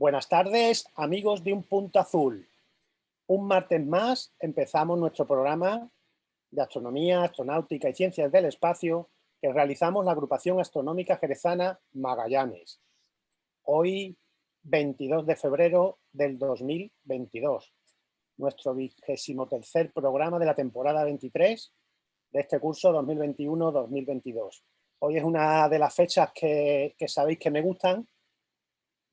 Buenas tardes, amigos de Un Punto Azul. Un martes más empezamos nuestro programa de astronomía, astronáutica y ciencias del espacio que realizamos la agrupación astronómica jerezana Magallanes. Hoy, 22 de febrero del 2022, nuestro 23º programa de la temporada 23 de este curso 2021-2022. Hoy es una de las fechas que sabéis que me gustan,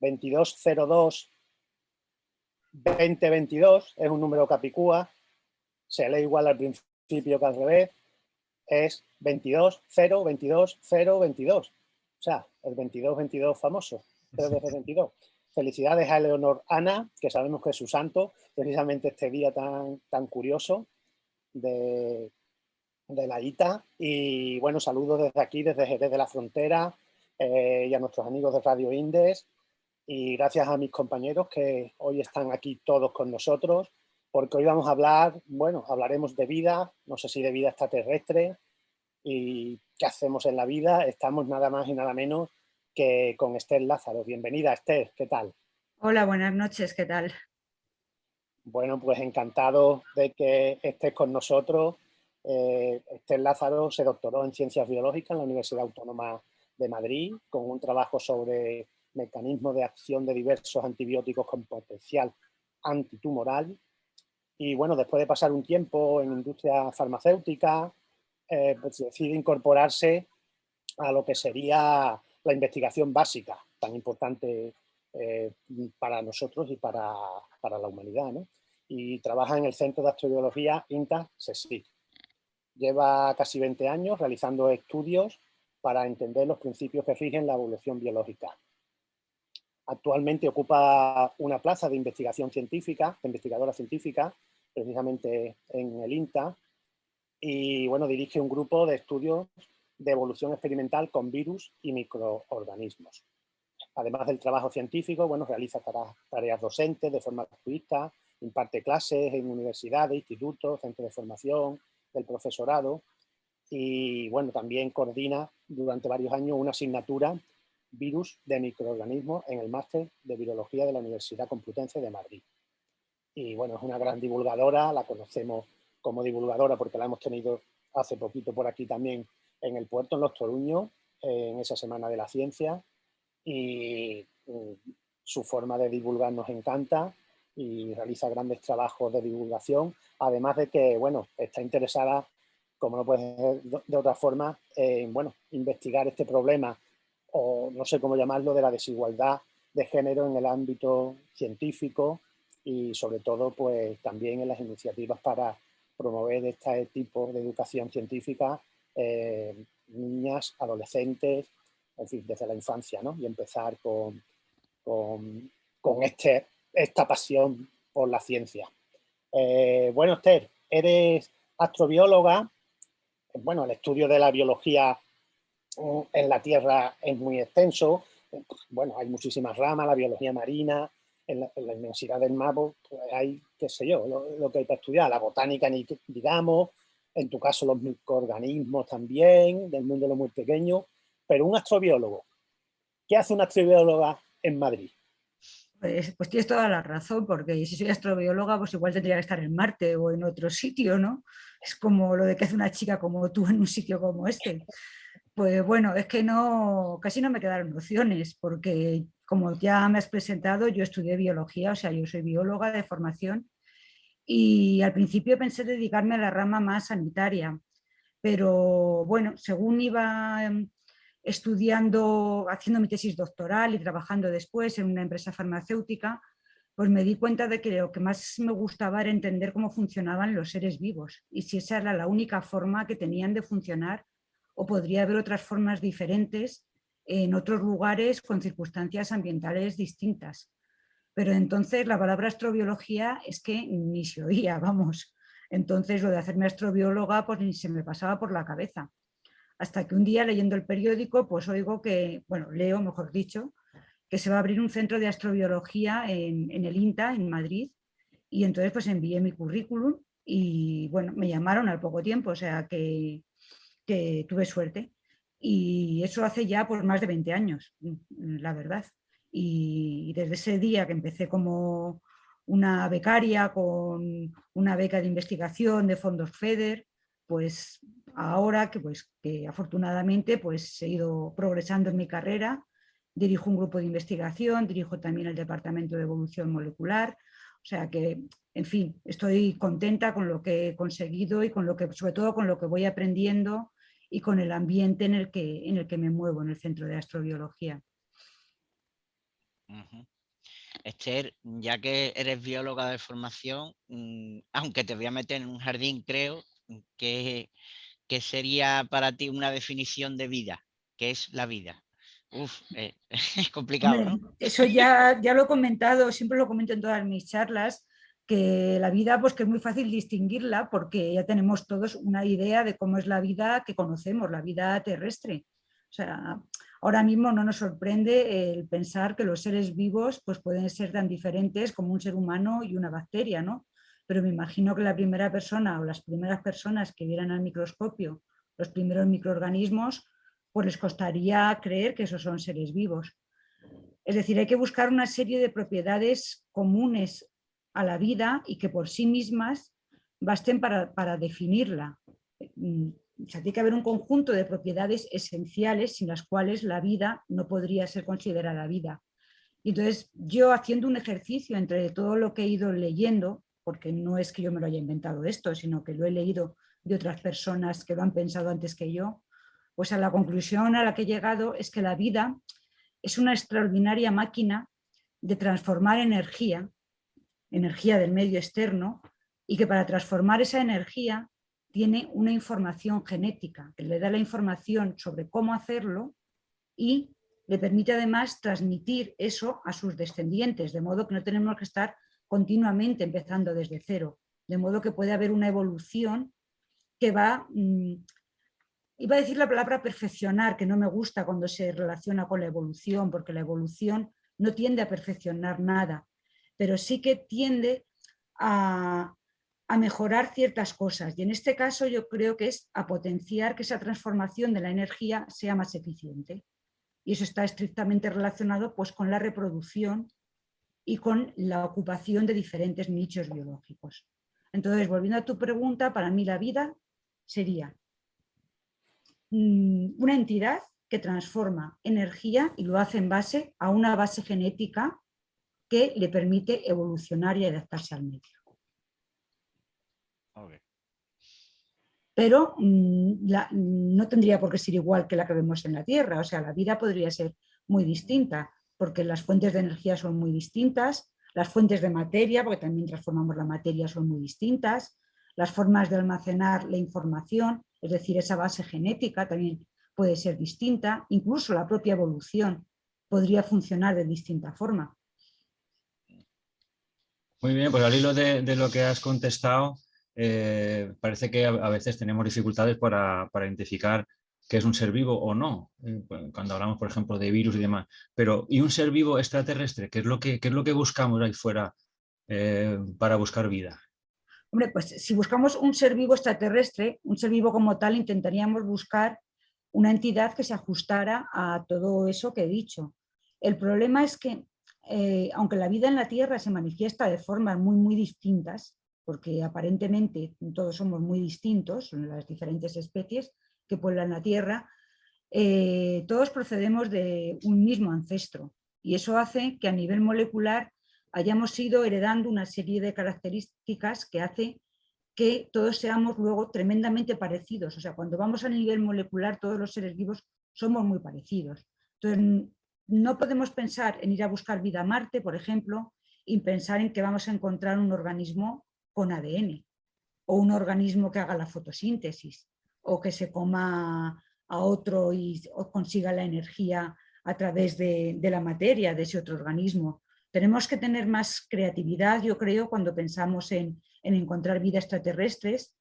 2202-2022, es un número capicúa, se lee igual al principio que al revés, es 22-0-22-0-22, o sea, el 22-22 famoso, 3 veces 22. Felicidades a Eleonor Ana, que sabemos que es su santo, precisamente este día tan curioso de la ITA. Y bueno, saludos desde aquí, desde Jerez de la Frontera, y a nuestros amigos de Radio Indes. Y gracias a mis compañeros que hoy están aquí todos con nosotros, porque hoy vamos a hablar, bueno, hablaremos de vida, no sé si de vida extraterrestre y qué hacemos en la vida. Estamos nada más y nada menos que con Esther Lázaro. Bienvenida, Esther, ¿qué tal? Hola, buenas noches, ¿qué tal? Bueno, pues encantado de que estés con nosotros. Esther Lázaro se doctoró en Ciencias Biológicas en la Universidad Autónoma de Madrid, con un trabajo sobre mecanismos de acción de diversos antibióticos con potencial antitumoral. Y bueno, después de pasar un tiempo en industria farmacéutica, pues decide incorporarse a lo que sería la investigación básica, tan importante para nosotros y para la humanidad, ¿no? Y trabaja en el Centro de Astrobiología INTA-CSIC. Lleva casi 20 años realizando estudios para entender los principios que rigen la evolución biológica. Actualmente ocupa una plaza de investigación científica, de investigadora científica, precisamente en el INTA, y bueno, dirige un grupo de estudios de evolución experimental con virus y microorganismos. Además del trabajo científico, bueno, realiza tareas docentes de forma gratuita, imparte clases en universidades, institutos, centros de formación, del profesorado, y bueno, también coordina durante varios años una asignatura virus de microorganismos en el máster de virología de la Universidad Complutense de Madrid. Y bueno, es una gran divulgadora, la conocemos como divulgadora porque la hemos tenido hace poquito por aquí también en el puerto, en Los Toruños, en esa Semana de la Ciencia, y su forma de divulgar nos encanta y realiza grandes trabajos de divulgación, además de que, bueno, está interesada, como no puede ser de otra forma, en, bueno, investigar este problema, o no sé cómo llamarlo, de la desigualdad de género en el ámbito científico y sobre todo, pues también en las iniciativas para promover este tipo de educación científica, niñas, adolescentes, en fin, desde la infancia, ¿no? Y empezar con esta pasión por la ciencia. Bueno, Esther, eres astrobióloga. Bueno, el estudio de la biología en la Tierra es muy extenso. Bueno, hay muchísimas ramas, la biología marina, en la inmensidad del mar, pues hay, qué sé yo, lo que hay para estudiar, la botánica, digamos, en tu caso los microorganismos también, del mundo de lo muy pequeño, pero un astrobiólogo, ¿qué hace una astrobióloga en Madrid? Pues tienes toda la razón, porque si soy astrobióloga, pues igual tendría que estar en Marte o en otro sitio, ¿no? Es como lo de que hace una chica como tú en un sitio como este. Pues bueno, es que no, casi no me quedaron opciones, porque como ya me has presentado, yo estudié biología, o sea, yo soy bióloga de formación, y al principio pensé dedicarme a la rama más sanitaria, pero bueno, según iba estudiando, haciendo mi tesis doctoral y trabajando después en una empresa farmacéutica, pues me di cuenta de que lo que más me gustaba era entender cómo funcionaban los seres vivos y si esa era la única forma que tenían de funcionar o podría haber otras formas diferentes en otros lugares con circunstancias ambientales distintas. Pero entonces la palabra astrobiología es que ni se oía, vamos. Entonces lo de hacerme astrobióloga pues ni se me pasaba por la cabeza. Hasta que un día leyendo el periódico pues oigo que, bueno, leo mejor dicho, que se va a abrir un centro de astrobiología en el INTA, en Madrid, y entonces pues envié mi currículum y bueno, me llamaron al poco tiempo, o sea que tuve suerte. Y eso hace ya pues más de 20 años, la verdad. Y desde ese día que empecé como una becaria con una beca de investigación de fondos FEDER, pues ahora que afortunadamente pues he ido progresando en mi carrera, dirijo un grupo de investigación, dirijo también el departamento de evolución molecular, o sea que, en fin, estoy contenta con lo que he conseguido y con lo que, sobre todo con lo que voy aprendiendo y con el ambiente en el que me muevo en el Centro de Astrobiología. Uh-huh. Esther, ya que eres bióloga de formación, aunque te voy a meter en un jardín, creo, ¿qué sería para ti una definición de vida? ¿Qué es la vida? Es complicado, Hombre, ¿no? eso ya lo he comentado, siempre lo comento en todas mis charlas, que la vida, pues que es muy fácil distinguirla porque ya tenemos todos una idea de cómo es la vida que conocemos, la vida terrestre. O sea, ahora mismo no nos sorprende el pensar que los seres vivos pues pueden ser tan diferentes como un ser humano y una bacteria, ¿no? Pero me imagino que la primera persona o las primeras personas que vieran al microscopio los primeros microorganismos, pues les costaría creer que esos son seres vivos. Es decir, hay que buscar una serie de propiedades comunes a la vida y que por sí mismas basten para definirla. O sea, tiene que haber un conjunto de propiedades esenciales sin las cuales la vida no podría ser considerada vida. Y entonces yo, haciendo un ejercicio entre todo lo que he ido leyendo, porque no es que yo me lo haya inventado esto, sino que lo he leído de otras personas que lo han pensado antes que yo, pues a la conclusión a la que he llegado es que la vida es una extraordinaria máquina de transformar energía del medio externo, y que para transformar esa energía tiene una información genética que le da la información sobre cómo hacerlo y le permite además transmitir eso a sus descendientes, de modo que no tenemos que estar continuamente empezando desde cero, de modo que puede haber una evolución que va... Iba a decir la palabra perfeccionar, que no me gusta cuando se relaciona con la evolución, porque la evolución no tiende a perfeccionar nada, pero sí que tiende a mejorar ciertas cosas. Y en este caso yo creo que es a potenciar que esa transformación de la energía sea más eficiente. Y eso está estrictamente relacionado pues, con la reproducción y con la ocupación de diferentes nichos biológicos. Entonces, volviendo a tu pregunta, para mí la vida sería una entidad que transforma energía y lo hace en base a una base genética que le permite evolucionar y adaptarse al medio. Okay. Pero no tendría por qué ser igual que la que vemos en la Tierra, o sea, la vida podría ser muy distinta, porque las fuentes de energía son muy distintas, las fuentes de materia, porque también transformamos la materia, son muy distintas, las formas de almacenar la información, es decir, esa base genética también puede ser distinta, incluso la propia evolución podría funcionar de distinta forma. Muy bien, pues al hilo de lo que has contestado, parece que a veces tenemos dificultades para identificar qué es un ser vivo o no, cuando hablamos, por ejemplo, de virus y demás. Pero, ¿y un ser vivo extraterrestre? ¿Qué es lo que buscamos ahí fuera para buscar vida? Hombre, pues si buscamos un ser vivo extraterrestre, un ser vivo como tal, intentaríamos buscar una entidad que se ajustara a todo eso que he dicho. El problema es que, aunque la vida en la Tierra se manifiesta de formas muy, muy distintas, porque aparentemente todos somos muy distintos, son las diferentes especies que pueblan la Tierra, todos procedemos de un mismo ancestro. Y eso hace que a nivel molecular hayamos ido heredando una serie de características que hace que todos seamos luego tremendamente parecidos. O sea, cuando vamos a nivel molecular, todos los seres vivos somos muy parecidos. Entonces, no podemos pensar en ir a buscar vida a Marte, por ejemplo, y pensar en que vamos a encontrar un organismo con ADN, o un organismo que haga la fotosíntesis, o que se coma a otro o consiga la energía a través de la materia de ese otro organismo. Tenemos que tener más creatividad, yo creo, cuando pensamos en encontrar vida extraterrestres,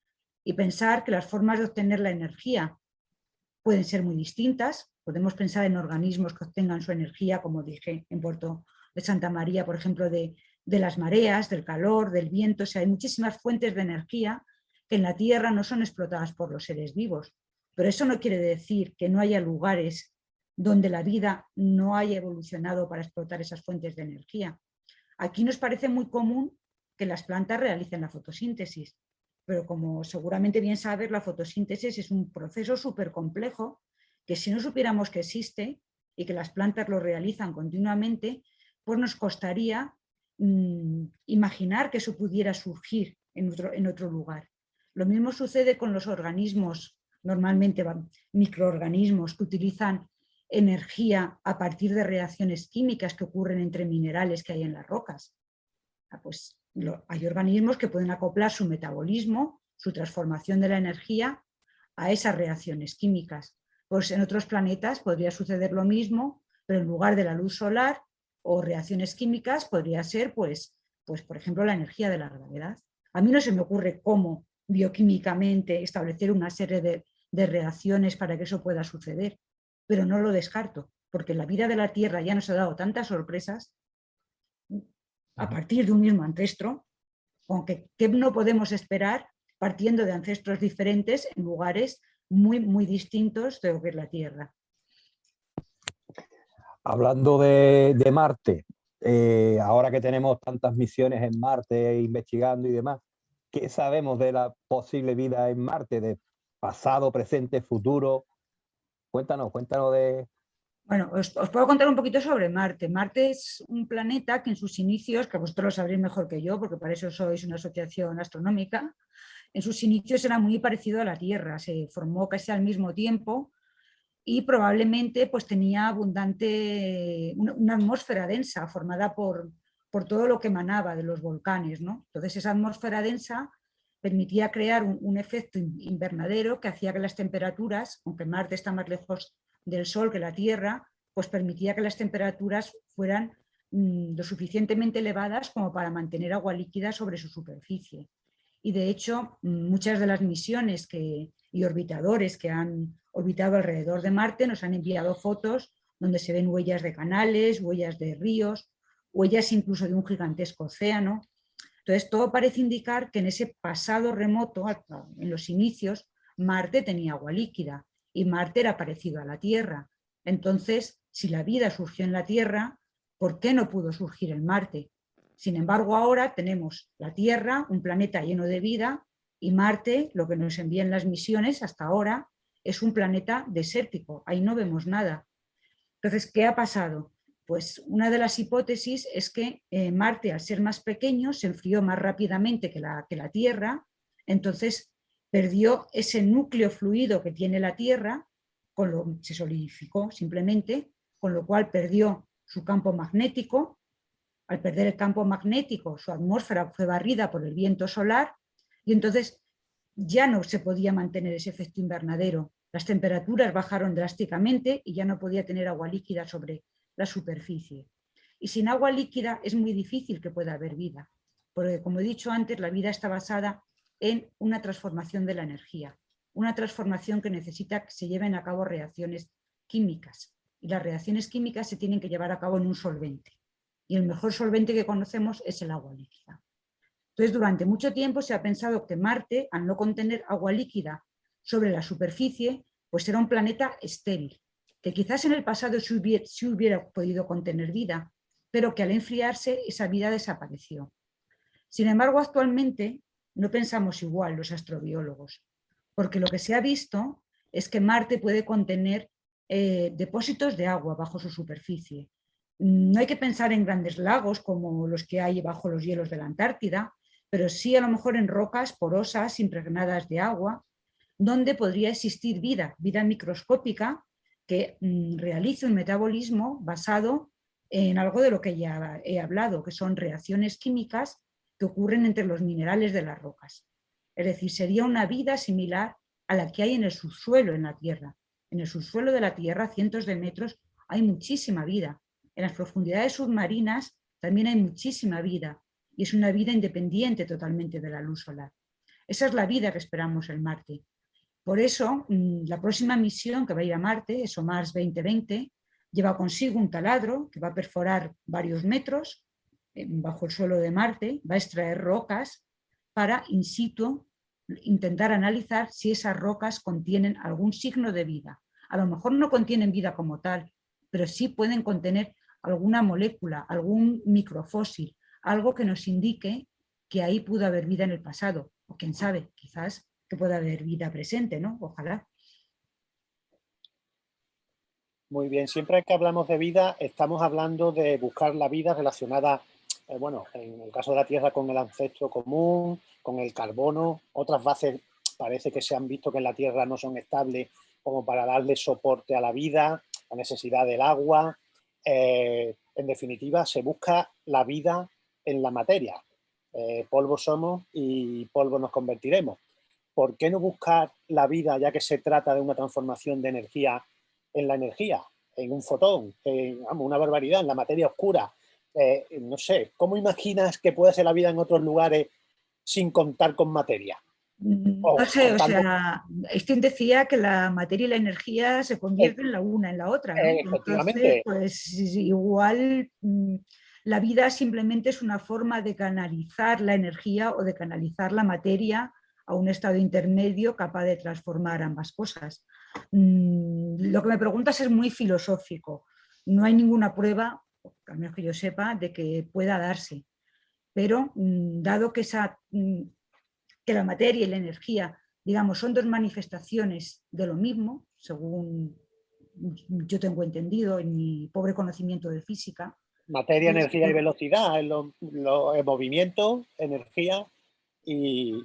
y pensar que las formas de obtener la energía pueden ser muy distintas. Podemos pensar en organismos que obtengan su energía, como dije, en Puerto de Santa María, por ejemplo, de las mareas, del calor, del viento. O sea, hay muchísimas fuentes de energía que en la Tierra no son explotadas por los seres vivos. Pero eso no quiere decir que no haya lugares donde la vida no haya evolucionado para explotar esas fuentes de energía. Aquí nos parece muy común que las plantas realicen la fotosíntesis, pero como seguramente bien sabes, la fotosíntesis es un proceso súper complejo que si no supiéramos que existe y que las plantas lo realizan continuamente, pues nos costaría imaginar que eso pudiera surgir en otro lugar. Lo mismo sucede con los organismos, normalmente microorganismos que utilizan energía a partir de reacciones químicas que ocurren entre minerales que hay en las rocas. Pues hay organismos que pueden acoplar su metabolismo, su transformación de la energía a esas reacciones químicas. Pues en otros planetas podría suceder lo mismo, pero en lugar de la luz solar o reacciones químicas podría ser, pues por ejemplo, la energía de la gravedad. A mí no se me ocurre cómo bioquímicamente establecer una serie de reacciones para que eso pueda suceder, pero no lo descarto, porque la vida de la Tierra ya nos ha dado tantas sorpresas a partir de un mismo ancestro, aunque ¿qué no podemos esperar partiendo de ancestros diferentes en lugares muy, muy distintos de lo que es la Tierra? Hablando de Marte, ahora que tenemos tantas misiones en Marte investigando y demás, ¿qué sabemos de la posible vida en Marte, de pasado, presente, futuro? Cuéntanos de... Bueno, os puedo contar un poquito sobre Marte. Marte es un planeta que en sus inicios, que vosotros lo sabréis mejor que yo, porque para eso sois una asociación astronómica, en sus inicios era muy parecido a la Tierra, se formó casi al mismo tiempo y probablemente pues tenía una atmósfera densa formada por todo lo que emanaba de los volcanes, ¿no? Entonces esa atmósfera densa permitía crear un efecto invernadero que hacía que las temperaturas, aunque Marte está más lejos del Sol que la Tierra, pues permitía que las temperaturas fueran lo suficientemente elevadas como para mantener agua líquida sobre su superficie. Y de hecho, muchas de las misiones y orbitadores que han orbitado alrededor de Marte nos han enviado fotos donde se ven huellas de canales, huellas de ríos, huellas incluso de un gigantesco océano. Entonces, todo parece indicar que en ese pasado remoto, en los inicios, Marte tenía agua líquida y Marte era parecido a la Tierra. Entonces, si la vida surgió en la Tierra, ¿por qué no pudo surgir en Marte? Sin embargo, ahora tenemos la Tierra, un planeta lleno de vida, y Marte, lo que nos envían las misiones hasta ahora, es un planeta desértico. Ahí no vemos nada. Entonces, ¿qué ha pasado? Pues una de las hipótesis es que Marte, al ser más pequeño, se enfrió más rápidamente que la Tierra, entonces perdió ese núcleo fluido que tiene la Tierra, se solidificó simplemente, con lo cual perdió su campo magnético. Al perder el campo magnético, su atmósfera fue barrida por el viento solar y entonces ya no se podía mantener ese efecto invernadero. Las temperaturas bajaron drásticamente y ya no podía tener agua líquida sobre la superficie. Y sin agua líquida es muy difícil que pueda haber vida, porque como he dicho antes, la vida está basada en una transformación de la energía, una transformación que necesita que se lleven a cabo reacciones químicas. Y las reacciones químicas se tienen que llevar a cabo en un solvente. Y el mejor solvente que conocemos es el agua líquida. Entonces, durante mucho tiempo se ha pensado que Marte, al no contener agua líquida sobre la superficie, pues era un planeta estéril, que quizás en el pasado sí hubiera podido contener vida, pero que al enfriarse esa vida desapareció. Sin embargo, actualmente no pensamos igual los astrobiólogos, porque lo que se ha visto es que Marte puede contener depósitos de agua bajo su superficie. No hay que pensar en grandes lagos como los que hay bajo los hielos de la Antártida, pero sí a lo mejor en rocas porosas impregnadas de agua, donde podría existir vida microscópica que realice un metabolismo basado en algo de lo que ya he hablado, que son reacciones químicas que ocurren entre los minerales de las rocas. Es decir, sería una vida similar a la que hay en el subsuelo en la Tierra. En el subsuelo de la Tierra, a cientos de metros, hay muchísima vida. En las profundidades submarinas también hay muchísima vida y es una vida independiente totalmente de la luz solar. Esa es la vida que esperamos en Marte. Por eso, la próxima misión que va a ir a Marte, ExoMars 2020, lleva consigo un taladro que va a perforar varios metros bajo el suelo de Marte, va a extraer rocas para in situ intentar analizar si esas rocas contienen algún signo de vida, a lo mejor no contienen vida como tal, pero sí pueden contener alguna molécula, algún microfósil, algo que nos indique que ahí pudo haber vida en el pasado, o quién sabe, quizás que pueda haber vida presente, ¿no? Ojalá. Muy bien, siempre que hablamos de vida estamos hablando de buscar la vida relacionada, bueno, en el caso de la Tierra con el ancestro común, con el carbono. Otras bases parece que se han visto que en la Tierra no son estables como para darle soporte a la vida, la necesidad del agua. En definitiva, se busca la vida en la materia. Polvo somos y polvo nos convertiremos. ¿Por qué no buscar la vida, ya que se trata de una transformación de energía, en la energía, en un fotón, en una barbaridad, en la materia oscura? No sé, ¿cómo imaginas que puede ser la vida en otros lugares sin contar con materia? No sé, o sea, Einstein decía que la materia y la energía se convierten la una en la otra, ¿no? Entonces, efectivamente. pues igual la vida simplemente es una forma de canalizar la energía o de canalizar la materia a un estado intermedio capaz de transformar ambas cosas. Lo que me preguntas es muy filosófico. No hay ninguna prueba, al menos que yo sepa, de que pueda darse. Pero dado que que la materia y la energía, digamos, son dos manifestaciones de lo mismo, según yo tengo entendido en mi pobre conocimiento de física. Materia, energía y velocidad, el movimiento, energía y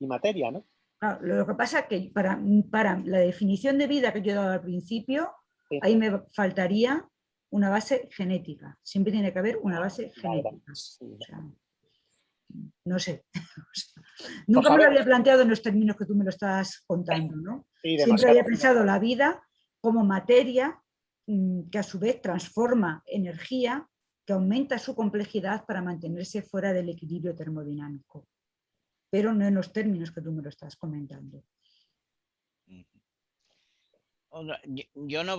materia, ¿no? Claro, lo que pasa es que para la definición de vida que yo he dado al principio, Sí. ahí me faltaría una base genética. Siempre tiene que haber una base genética. Sí. O sea, no sé. Nunca me lo había planteado en los términos que tú me lo estás contando, ¿no? Sí, siempre había pensado la vida como materia que a su vez transforma energía, que aumenta su complejidad para mantenerse fuera del equilibrio termodinámico, pero no en los términos que tú me lo estás comentando. Yo no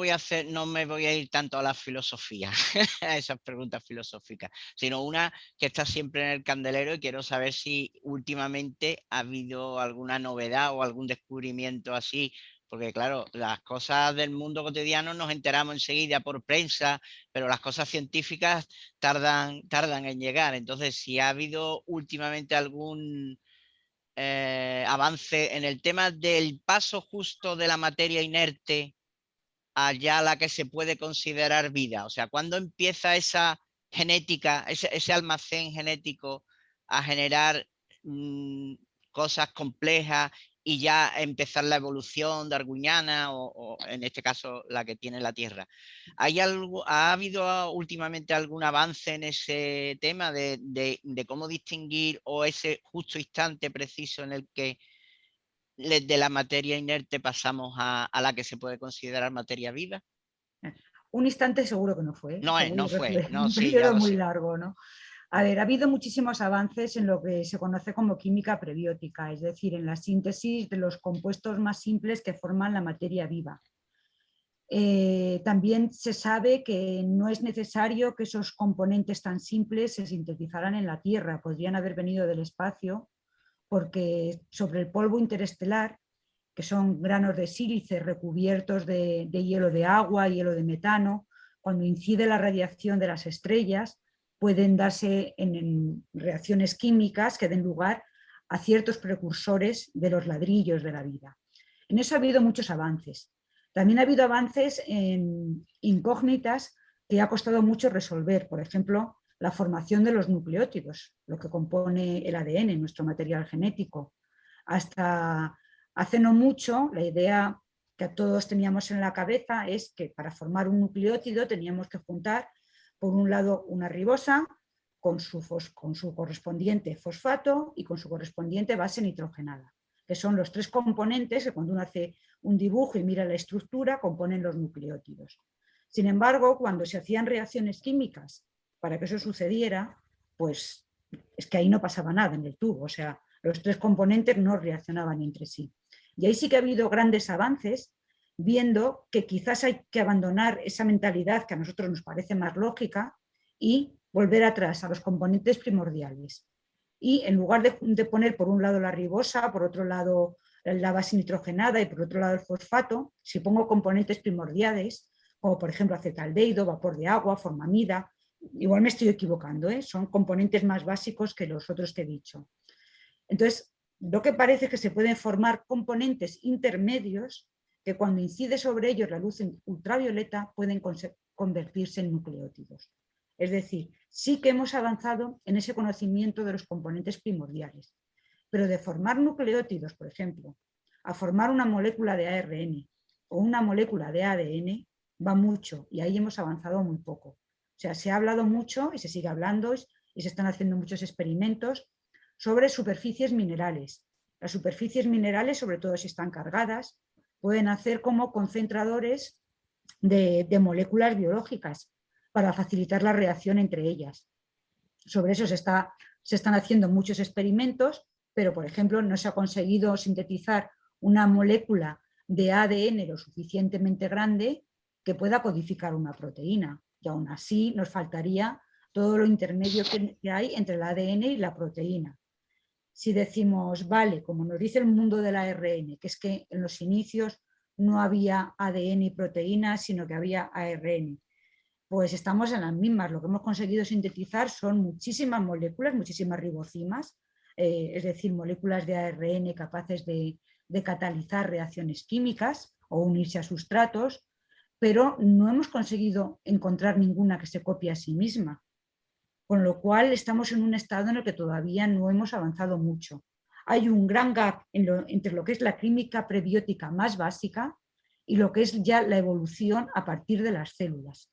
me voy a ir tanto a la filosofía, a esas preguntas filosóficas, sino una que está siempre en el candelero, y quiero saber si últimamente ha habido alguna novedad o algún descubrimiento así, porque claro, las cosas del mundo cotidiano nos enteramos enseguida por prensa, pero las cosas científicas tardan en llegar. Entonces, si ha habido últimamente algún avance en el tema del paso justo de la materia inerte allá la que se puede considerar vida. O sea, ¿cuándo empieza esa genética, ese almacén genético a generar cosas complejas y ya empezar la evolución darwiniana o en este caso la que tiene la Tierra? ¿Ha habido últimamente algún avance en ese tema de cómo distinguir, o ese justo instante preciso en el que de la materia inerte pasamos a la que se puede considerar materia viva? Un instante seguro que no fue, No fue, no, un sí, periodo ya lo muy sé. largo, ¿no? A ver, ha habido muchísimos avances en lo que se conoce como química prebiótica, es decir, en la síntesis de los compuestos más simples que forman la materia viva. También se sabe que no es necesario que esos componentes tan simples se sintetizaran en la Tierra, podrían haber venido del espacio, porque sobre el polvo interestelar, que son granos de sílice recubiertos de hielo de agua, hielo de metano, cuando incide la radiación de las estrellas, pueden darse en reacciones químicas que den lugar a ciertos precursores de los ladrillos de la vida. En eso ha habido muchos avances. También ha habido avances en incógnitas que ha costado mucho resolver. Por ejemplo, la formación de los nucleótidos, lo que compone el ADN, nuestro material genético. Hasta hace no mucho, la idea que todos teníamos en la cabeza es que para formar un nucleótido teníamos que juntar, por un lado, una ribosa con su correspondiente fosfato y con su correspondiente base nitrogenada, que son los tres componentes que cuando uno hace un dibujo y mira la estructura componen los nucleótidos. Sin embargo, cuando se hacían reacciones químicas para que eso sucediera, pues es que ahí no pasaba nada en el tubo, o sea, los tres componentes no reaccionaban entre sí. Y ahí sí que ha habido grandes avances, viendo que quizás hay que abandonar esa mentalidad que a nosotros nos parece más lógica y volver atrás a los componentes primordiales. Y en lugar de poner por un lado la ribosa, por otro lado la base nitrogenada y por otro lado el fosfato, si pongo componentes primordiales, como por ejemplo acetaldehído, vapor de agua, formamida, igual me estoy equivocando, son componentes más básicos que los otros que he dicho. Entonces, lo que parece es que se pueden formar componentes intermedios que cuando incide sobre ellos la luz ultravioleta pueden convertirse en nucleótidos. Es decir, sí que hemos avanzado en ese conocimiento de los componentes primordiales, pero de formar nucleótidos, por ejemplo, a formar una molécula de ARN o una molécula de ADN, va mucho y ahí hemos avanzado muy poco. O sea, se ha hablado mucho y se sigue hablando y se están haciendo muchos experimentos sobre superficies minerales. Las superficies minerales, sobre todo si están cargadas, pueden hacer como concentradores de moléculas biológicas para facilitar la reacción entre ellas. Sobre eso se están haciendo muchos experimentos, pero por ejemplo no se ha conseguido sintetizar una molécula de ADN lo suficientemente grande que pueda codificar una proteína. Y aún así nos faltaría todo lo intermedio que hay entre el ADN y la proteína. Si decimos, vale, como nos dice el mundo del ARN, que es que en los inicios no había ADN y proteínas, sino que había ARN, pues estamos en las mismas. Lo que hemos conseguido sintetizar son muchísimas moléculas, muchísimas ribocimas, es decir, moléculas de ARN capaces de catalizar reacciones químicas o unirse a sustratos, pero no hemos conseguido encontrar ninguna que se copie a sí misma. Con lo cual estamos en un estado en el que todavía no hemos avanzado mucho. Hay un gran gap entre lo que es la química prebiótica más básica y lo que es ya la evolución a partir de las células.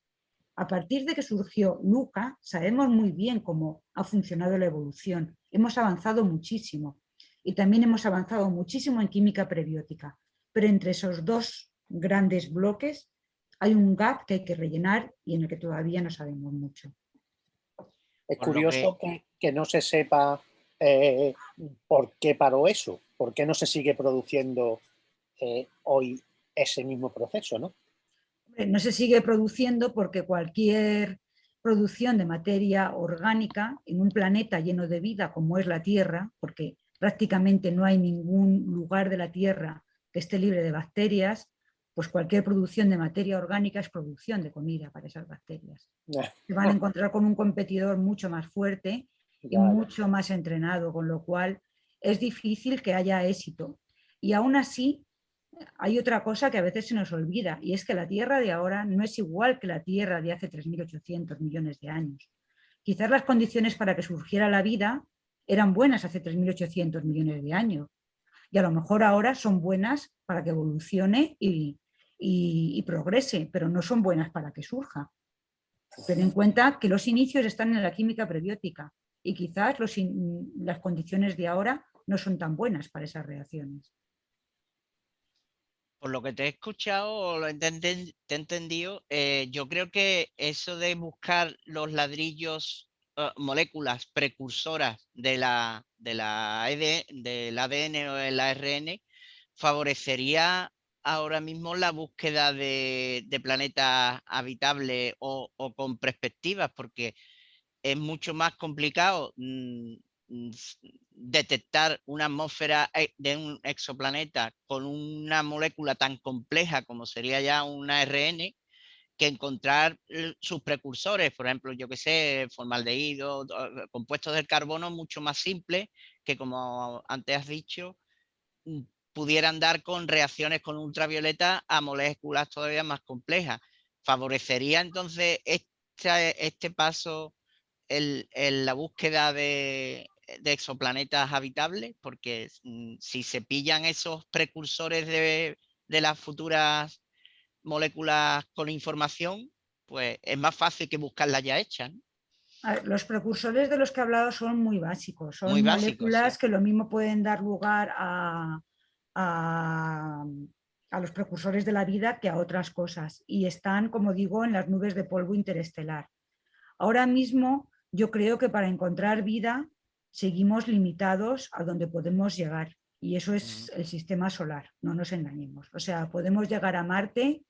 A partir de que surgió Luca, sabemos muy bien cómo ha funcionado la evolución. Hemos avanzado muchísimo y también hemos avanzado muchísimo en química prebiótica. Pero entre esos dos grandes bloques hay un gap que hay que rellenar y en el que todavía no sabemos mucho. Es curioso que no se sepa por qué paró eso, por qué no se sigue produciendo hoy ese mismo proceso, ¿no? No se sigue produciendo porque cualquier producción de materia orgánica en un planeta lleno de vida como es la Tierra, porque prácticamente no hay ningún lugar de la Tierra que esté libre de bacterias, pues cualquier producción de materia orgánica es producción de comida para esas bacterias. Se van a encontrar con un competidor mucho más fuerte y mucho más entrenado, con lo cual es difícil que haya éxito. Y aún así, hay otra cosa que a veces se nos olvida, y es que la Tierra de ahora no es igual que la Tierra de hace 3.800 millones de años. Quizás las condiciones para que surgiera la vida eran buenas hace 3.800 millones de años, y a lo mejor ahora son buenas para que evolucione y progrese, pero no son buenas para que surja. Ten en cuenta que los inicios están en la química prebiótica y quizás las condiciones de ahora no son tan buenas para esas reacciones. Por lo que te he escuchado o lo te he entendido, yo creo que eso de buscar los ladrillos, moléculas precursoras del ADN o el ARN, favorecería ahora mismo la búsqueda de planetas habitables o con perspectivas, porque es mucho más complicado detectar una atmósfera de un exoplaneta con una molécula tan compleja como sería ya un ARN, que encontrar sus precursores, por ejemplo, yo que sé, formaldehído, compuestos del carbono mucho más simples que, como antes has dicho, pudieran dar con reacciones con ultravioleta a moléculas todavía más complejas. ¿Favorecería entonces este paso la búsqueda de exoplanetas habitables? Porque si se pillan esos precursores de las futuras moléculas con información, pues es más fácil que buscarlas ya hechas, ¿no? Los precursores de los que he hablado son muy básicos, son Muy básicos, moléculas sí. que lo mismo pueden dar lugar a los precursores de la vida que a otras cosas y están, como digo, en las nubes de polvo interestelar. Ahora mismo yo creo que para encontrar vida seguimos limitados a donde podemos llegar y eso es el sistema solar, no nos engañemos. O sea, podemos llegar a Marte,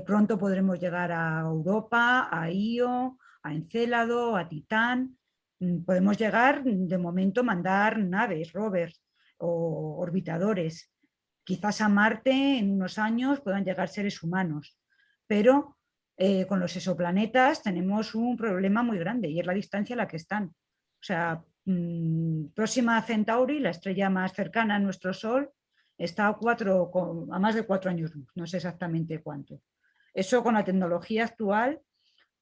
pronto podremos llegar a Europa, a Io, a Encélado, a Titán. Podemos llegar, de momento, mandar naves, rovers o orbitadores, quizás a Marte en unos años puedan llegar seres humanos, pero con los exoplanetas tenemos un problema muy grande y es la distancia a la que están. O sea, Próxima a Centauri, la estrella más cercana a nuestro Sol, está a más de 4 años luz, no sé exactamente cuánto. Eso con la tecnología actual,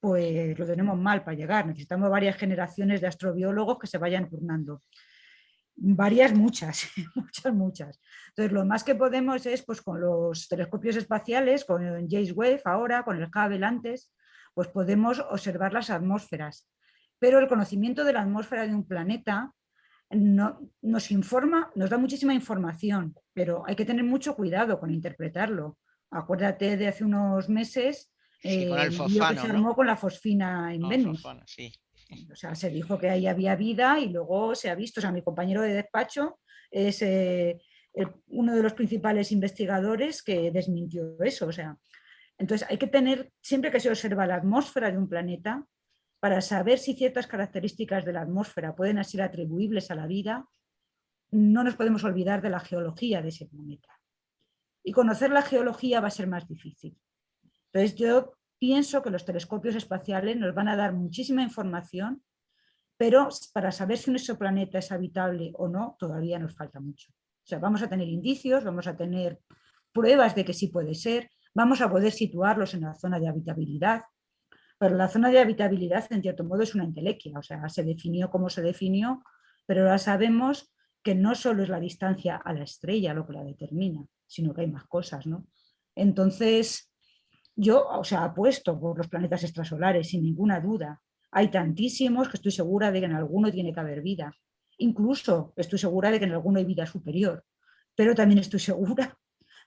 pues lo tenemos mal para llegar. Necesitamos varias generaciones de astrobiólogos que se vayan turnando. Varias, muchas, muchas. Entonces, lo más que podemos es, pues con los telescopios espaciales, con James Webb ahora, con el Hubble antes, pues podemos observar las atmósferas. Pero el conocimiento de la atmósfera de un planeta nos informa, nos da muchísima información, pero hay que tener mucho cuidado con interpretarlo. Acuérdate de hace unos meses Sí, con el el lío que se fosfano, ¿no? armó con la fosfina en Con el Venus. fosfano, sí. O sea, se dijo que ahí había vida y luego se ha visto. O sea, mi compañero de despacho es uno de los principales investigadores que desmintió eso. O sea, entonces hay que tener, siempre que se observa la atmósfera de un planeta, para saber si ciertas características de la atmósfera pueden ser atribuibles a la vida, no nos podemos olvidar de la geología de ese planeta. Y conocer la geología va a ser más difícil. Entonces yo pienso que los telescopios espaciales nos van a dar muchísima información, pero para saber si un exoplaneta es habitable o no, todavía nos falta mucho. O sea, vamos a tener indicios, vamos a tener pruebas de que sí puede ser, vamos a poder situarlos en la zona de habitabilidad, pero la zona de habitabilidad, en cierto modo, es una entelequia, o sea, se definió como se definió, pero ahora sabemos que no solo es la distancia a la estrella lo que la determina, sino que hay más cosas, ¿no? Entonces, yo, o sea, apuesto por los planetas extrasolares, sin ninguna duda. Hay tantísimos que estoy segura de que en alguno tiene que haber vida. Incluso estoy segura de que en alguno hay vida superior, pero también estoy segura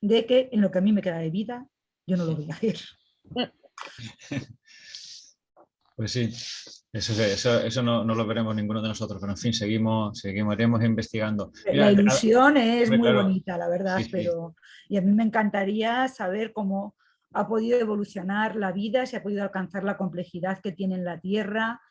de que en lo que a mí me queda de vida, yo no lo voy a ver. Pues sí, eso no lo veremos ninguno de nosotros, pero en fin, seguiremos investigando. Mira, La ilusión es muy claro, bonita, la verdad, sí, sí. pero y a mí me encantaría saber cómo ha podido evolucionar la vida, si ha podido alcanzar la complejidad que tiene en la Tierra,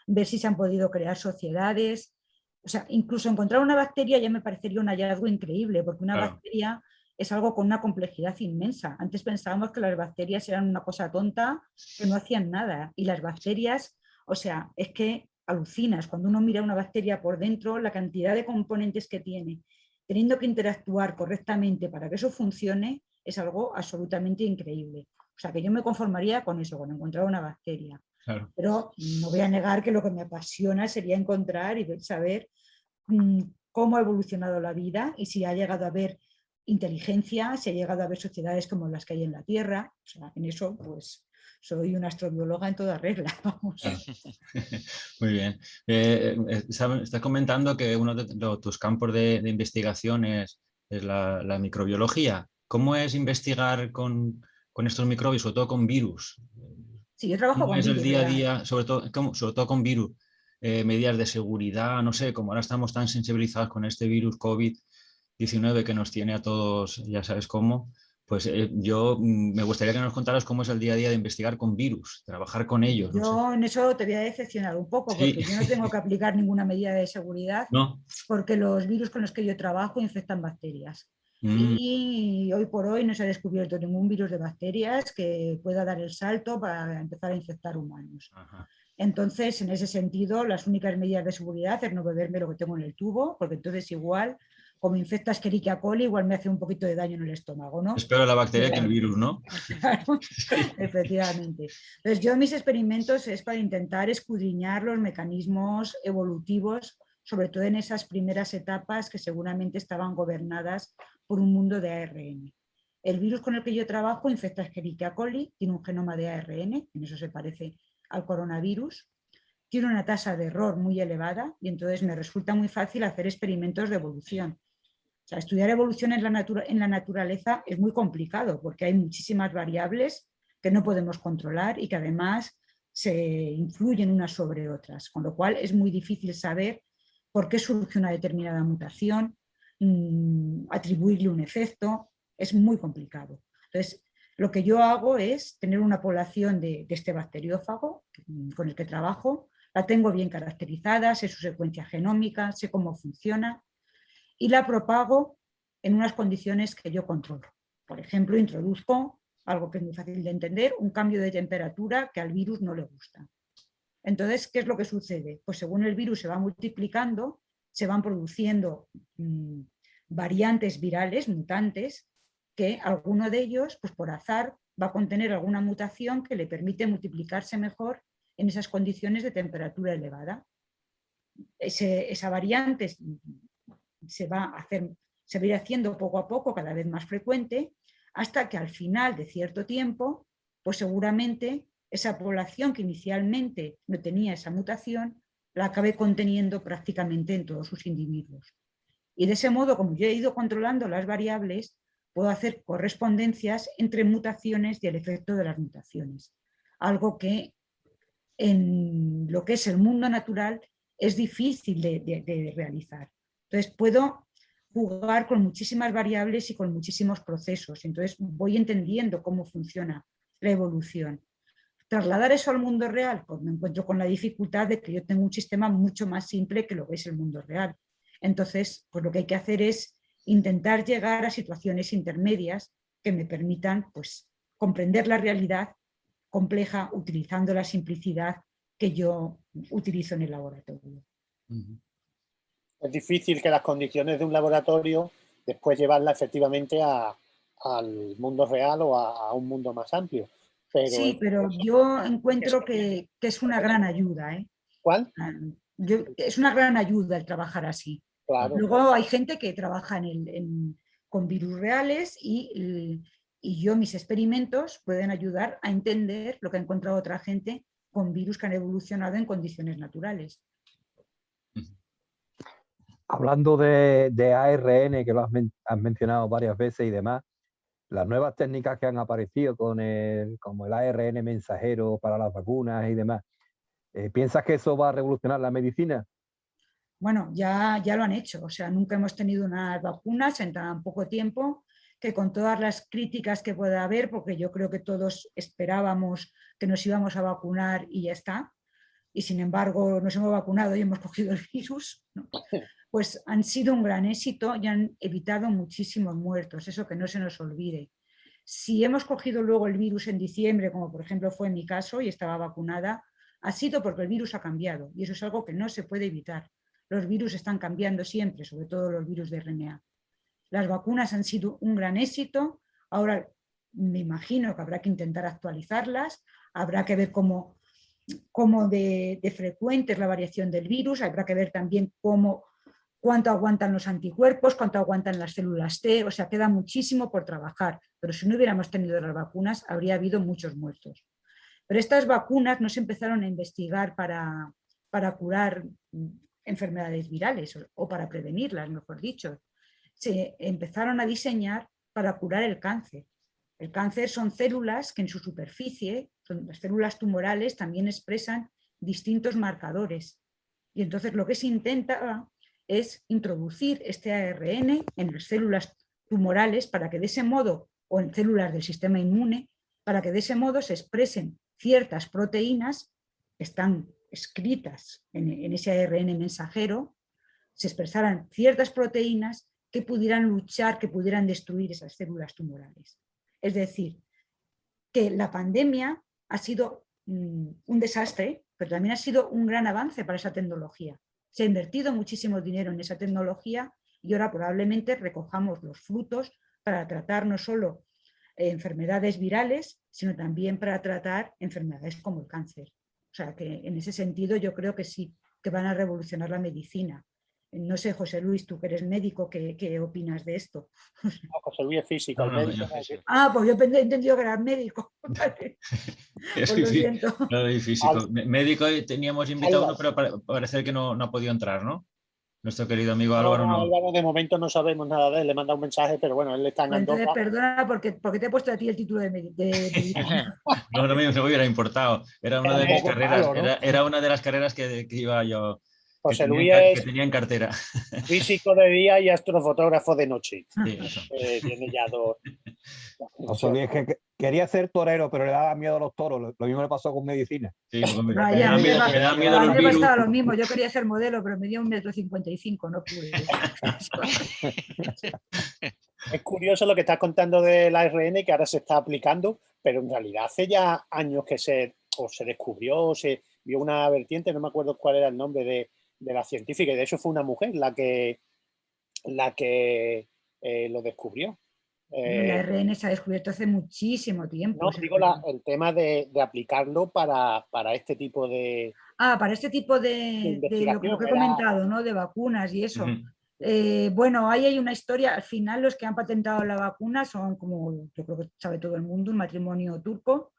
ver si se han podido crear sociedades. O sea, incluso encontrar una bacteria ya me parecería un hallazgo increíble, porque una Claro. bacteria es algo con una complejidad inmensa. Antes pensábamos que las bacterias eran una cosa tonta, que no hacían nada. Y las bacterias, o sea, es que alucinas cuando uno mira una bacteria por dentro, la cantidad de componentes que tiene, teniendo que interactuar correctamente para que eso funcione, es algo absolutamente increíble. O sea, que yo me conformaría con eso, con encontrar una bacteria. Claro. Pero no voy a negar que lo que me apasiona sería encontrar y saber cómo ha evolucionado la vida y si ha llegado a haber inteligencia, si ha llegado a haber sociedades como las que hay en la Tierra. O sea, en eso, pues, soy una astrobióloga en toda regla, vamos. Claro. Muy bien. Estás comentando que uno de tus campos de investigación es la microbiología. ¿Cómo es investigar con estos microbios, sobre todo con virus? Sí, yo trabajo ¿Cómo con es el virus, día a ¿verdad? día, sobre todo con virus? Medidas de seguridad, no sé, como ahora estamos tan sensibilizados con este virus COVID-19 que nos tiene a todos, ya sabes cómo, pues yo me gustaría que nos contaras cómo es el día a día de investigar con virus, trabajar con ellos, no sé. Yo en eso te voy a decepcionar un poco Sí, porque yo no tengo que aplicar ninguna medida de seguridad ¿no? porque los virus con los que yo trabajo infectan bacterias. Mm, Y hoy por hoy no se ha descubierto ningún virus de bacterias que pueda dar el salto para empezar a infectar humanos. ajá. Entonces, en ese sentido, las únicas medidas de seguridad es no beberme lo que tengo en el tubo, porque entonces igual, como infectas Escherichia coli, igual me hace un poquito de daño en el estómago, ¿no? Es peor la bacteria que el Pero, virus, ¿no? claro, Sí. efectivamente. Entonces, yo mis experimentos es para intentar escudriñar los mecanismos evolutivos, sobre todo en esas primeras etapas que seguramente estaban gobernadas por un mundo de ARN. El virus con el que yo trabajo infecta Escherichia coli, tiene un genoma de ARN, en eso se parece al coronavirus, tiene una tasa de error muy elevada y entonces me resulta muy fácil hacer experimentos de evolución. O sea, estudiar evolución en la naturaleza es muy complicado porque hay muchísimas variables que no podemos controlar y que además se influyen unas sobre otras, con lo cual es muy difícil saber por qué surge una determinada mutación, atribuirle un efecto, es muy complicado. Entonces, lo que yo hago es tener una población de este bacteriófago con el que trabajo, la tengo bien caracterizada, sé su secuencia genómica, sé cómo funciona y la propago en unas condiciones que yo controlo. Por ejemplo, introduzco algo que es muy fácil de entender, un cambio de temperatura que al virus no le gusta. Entonces, ¿qué es lo que sucede? Pues según el virus se va multiplicando, se van produciendo variantes virales, mutantes, que alguno de ellos, pues por azar, va a contener alguna mutación que le permite multiplicarse mejor en esas condiciones de temperatura elevada. Esa variante se va a ir haciendo poco a poco cada vez más frecuente, hasta que al final de cierto tiempo, pues seguramente esa población que inicialmente no tenía esa mutación, la acabe conteniendo prácticamente en todos sus individuos. Y de ese modo, como yo he ido controlando las variables, puedo hacer correspondencias entre mutaciones y el efecto de las mutaciones. Algo que en lo que es el mundo natural es difícil de realizar. Entonces puedo jugar con muchísimas variables y con muchísimos procesos. Entonces voy entendiendo cómo funciona la evolución. Trasladar eso al mundo real, pues me encuentro con la dificultad de que yo tengo un sistema mucho más simple que lo que es el mundo real. Entonces, pues lo que hay que hacer es intentar llegar a situaciones intermedias que me permitan, pues, comprender la realidad compleja utilizando la simplicidad que yo utilizo en el laboratorio. Es difícil que las condiciones de un laboratorio después llevarlas efectivamente al mundo real o a un mundo más amplio. Sí, pero yo encuentro que es una gran ayuda. ¿Cuál? Es una gran ayuda el trabajar así. Claro. Luego hay gente que trabaja con virus reales y yo, mis experimentos pueden ayudar a entender lo que ha encontrado otra gente con virus que han evolucionado en condiciones naturales. Hablando de ARN, que lo has mencionado varias veces y demás, las nuevas técnicas que han aparecido como el ARN mensajero para las vacunas y demás, ¿piensas que eso va a revolucionar la medicina? Bueno, ya lo han hecho. O sea, nunca hemos tenido unas vacunas en tan poco tiempo, que con todas las críticas que pueda haber, porque yo creo que todos esperábamos que nos íbamos a vacunar y ya está, y sin embargo nos hemos vacunado y hemos cogido el virus, ¿no? Pues han sido un gran éxito y han evitado muchísimos muertos, eso que no se nos olvide. Si hemos cogido luego el virus en diciembre, como por ejemplo fue en mi caso y estaba vacunada, ha sido porque el virus ha cambiado y eso es algo que no se puede evitar. Los virus están cambiando siempre, sobre todo los virus de RNA. Las vacunas han sido un gran éxito, ahora me imagino que habrá que intentar actualizarlas, habrá que ver cómo de frecuente es la variación del virus, habrá que ver también cuánto aguantan los anticuerpos, cuánto aguantan las células T, o sea, queda muchísimo por trabajar, pero si no hubiéramos tenido las vacunas habría habido muchos muertos. Pero estas vacunas no se empezaron a investigar para curar enfermedades virales o para prevenirlas, mejor dicho. Se empezaron a diseñar para curar el cáncer. El cáncer son células que en su superficie, las células tumorales, también expresan distintos marcadores. Y entonces lo que se intenta es introducir este ARN en las células tumorales para que de ese modo, o en células del sistema inmune, para que de ese modo se expresen ciertas proteínas que están escritas en ese ARN mensajero, se expresaran ciertas proteínas que pudieran luchar, que pudieran destruir esas células tumorales. Es decir, que la pandemia ha sido un desastre, pero también ha sido un gran avance para esa tecnología. Se ha invertido muchísimo dinero en esa tecnología y ahora probablemente recojamos los frutos para tratar no solo enfermedades virales, sino también para tratar enfermedades como el cáncer. O sea que en ese sentido yo creo que sí, que van a revolucionar la medicina. No sé, José Luis, tú que eres médico, ¿qué opinas de esto? No, José Luis es físico. No, médico. Pues yo he entendido que eras médico. Vale. Pues lo siento. No, físico. Médico teníamos invitado uno, pero parece que no ha podido entrar, ¿no? Nuestro querido amigo Álvaro no. Álvaro, de momento no sabemos nada de él, le manda un mensaje, pero bueno, él está en Andorra. Entonces, perdona, porque te he puesto a ti el título de medicina. No me hubiera importado. Era una de mis carreras, era una de las carreras que iba yo. José Luis es que tenía en cartera. Físico de día y astrofotógrafo de noche. Sí, eso. Tiene ya dos. José Luis quería ser torero, pero le daba miedo a los toros. Lo mismo le pasó con medicina. Sí, me da miedo a los mí me virus. pasaba lo mismo. Yo quería ser modelo, pero me dio 1,55 m, no pude. Es curioso lo que estás contando del ARN, que ahora se está aplicando, pero en realidad hace ya años que se descubrió, o se vio una vertiente, no me acuerdo cuál era el nombre de la científica, y de hecho fue una mujer la que lo descubrió. Bueno, el ARN se ha descubierto hace muchísimo tiempo. No, digo el tema de aplicarlo para este tipo de Para este tipo de lo que he comentado, ¿no? De vacunas y eso. Bueno, ahí hay una historia. Al final los que han patentado la vacuna son, como yo creo que sabe todo el mundo, un matrimonio turco,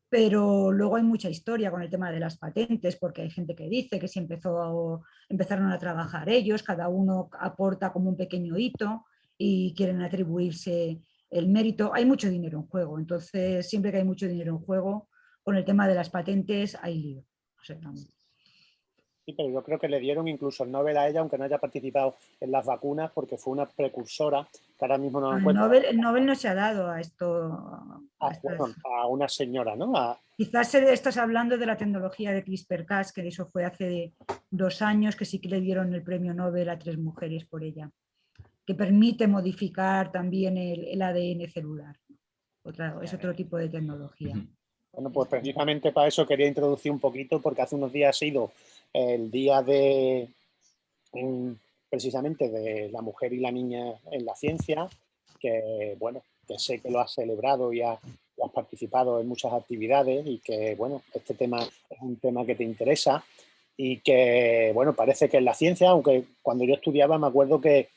pero luego hay mucha historia con el tema de las patentes, porque hay gente que dice que si empezaron a trabajar ellos, cada uno aporta como un pequeño hito y quieren atribuirse el mérito. Hay mucho dinero en juego, entonces siempre que hay mucho dinero en juego, con el tema de las patentes hay lío. O sea, sí, pero yo creo que le dieron incluso el Nobel a ella, aunque no haya participado en las vacunas, porque fue una precursora, que ahora mismo no lo encuentro. El Nobel no se ha dado a esto. A una señora, ¿no? Quizás estás hablando de la tecnología de CRISPR-Cas, que eso fue hace 2 años, que sí que le dieron el premio Nobel a 3 mujeres por ella, que permite modificar también el ADN celular. Es otro tipo de tecnología. Bueno, pues precisamente para eso quería introducir un poquito, porque hace unos días ha sido el día precisamente de la mujer y la niña en la ciencia, que bueno, que sé que lo has celebrado y has participado en muchas actividades y que bueno, este tema es un tema que te interesa y que bueno, parece que en la ciencia, aunque cuando yo estudiaba me acuerdo que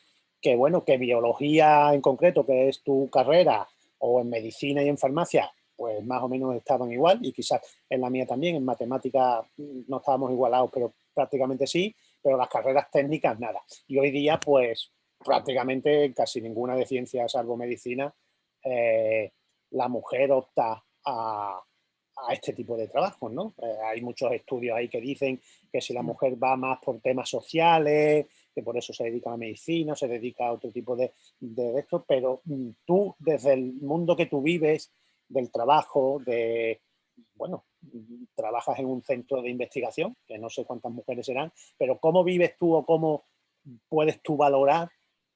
bueno, que biología en concreto, que es tu carrera, o en medicina y en farmacia, pues más o menos estaban igual, y quizás en la mía también, en matemática no estábamos igualados, pero prácticamente sí, pero las carreras técnicas nada. Y hoy día, pues prácticamente casi ninguna de ciencias, salvo medicina, la mujer opta a este tipo de trabajos, ¿no? Hay muchos estudios ahí que dicen que si la mujer va más por temas sociales, que por eso se dedica a la medicina, se dedica a otro tipo de esto, pero tú, desde el mundo que tú vives, del trabajo, bueno, trabajas en un centro de investigación, que no sé cuántas mujeres serán, pero ¿cómo vives tú o cómo puedes tú valorar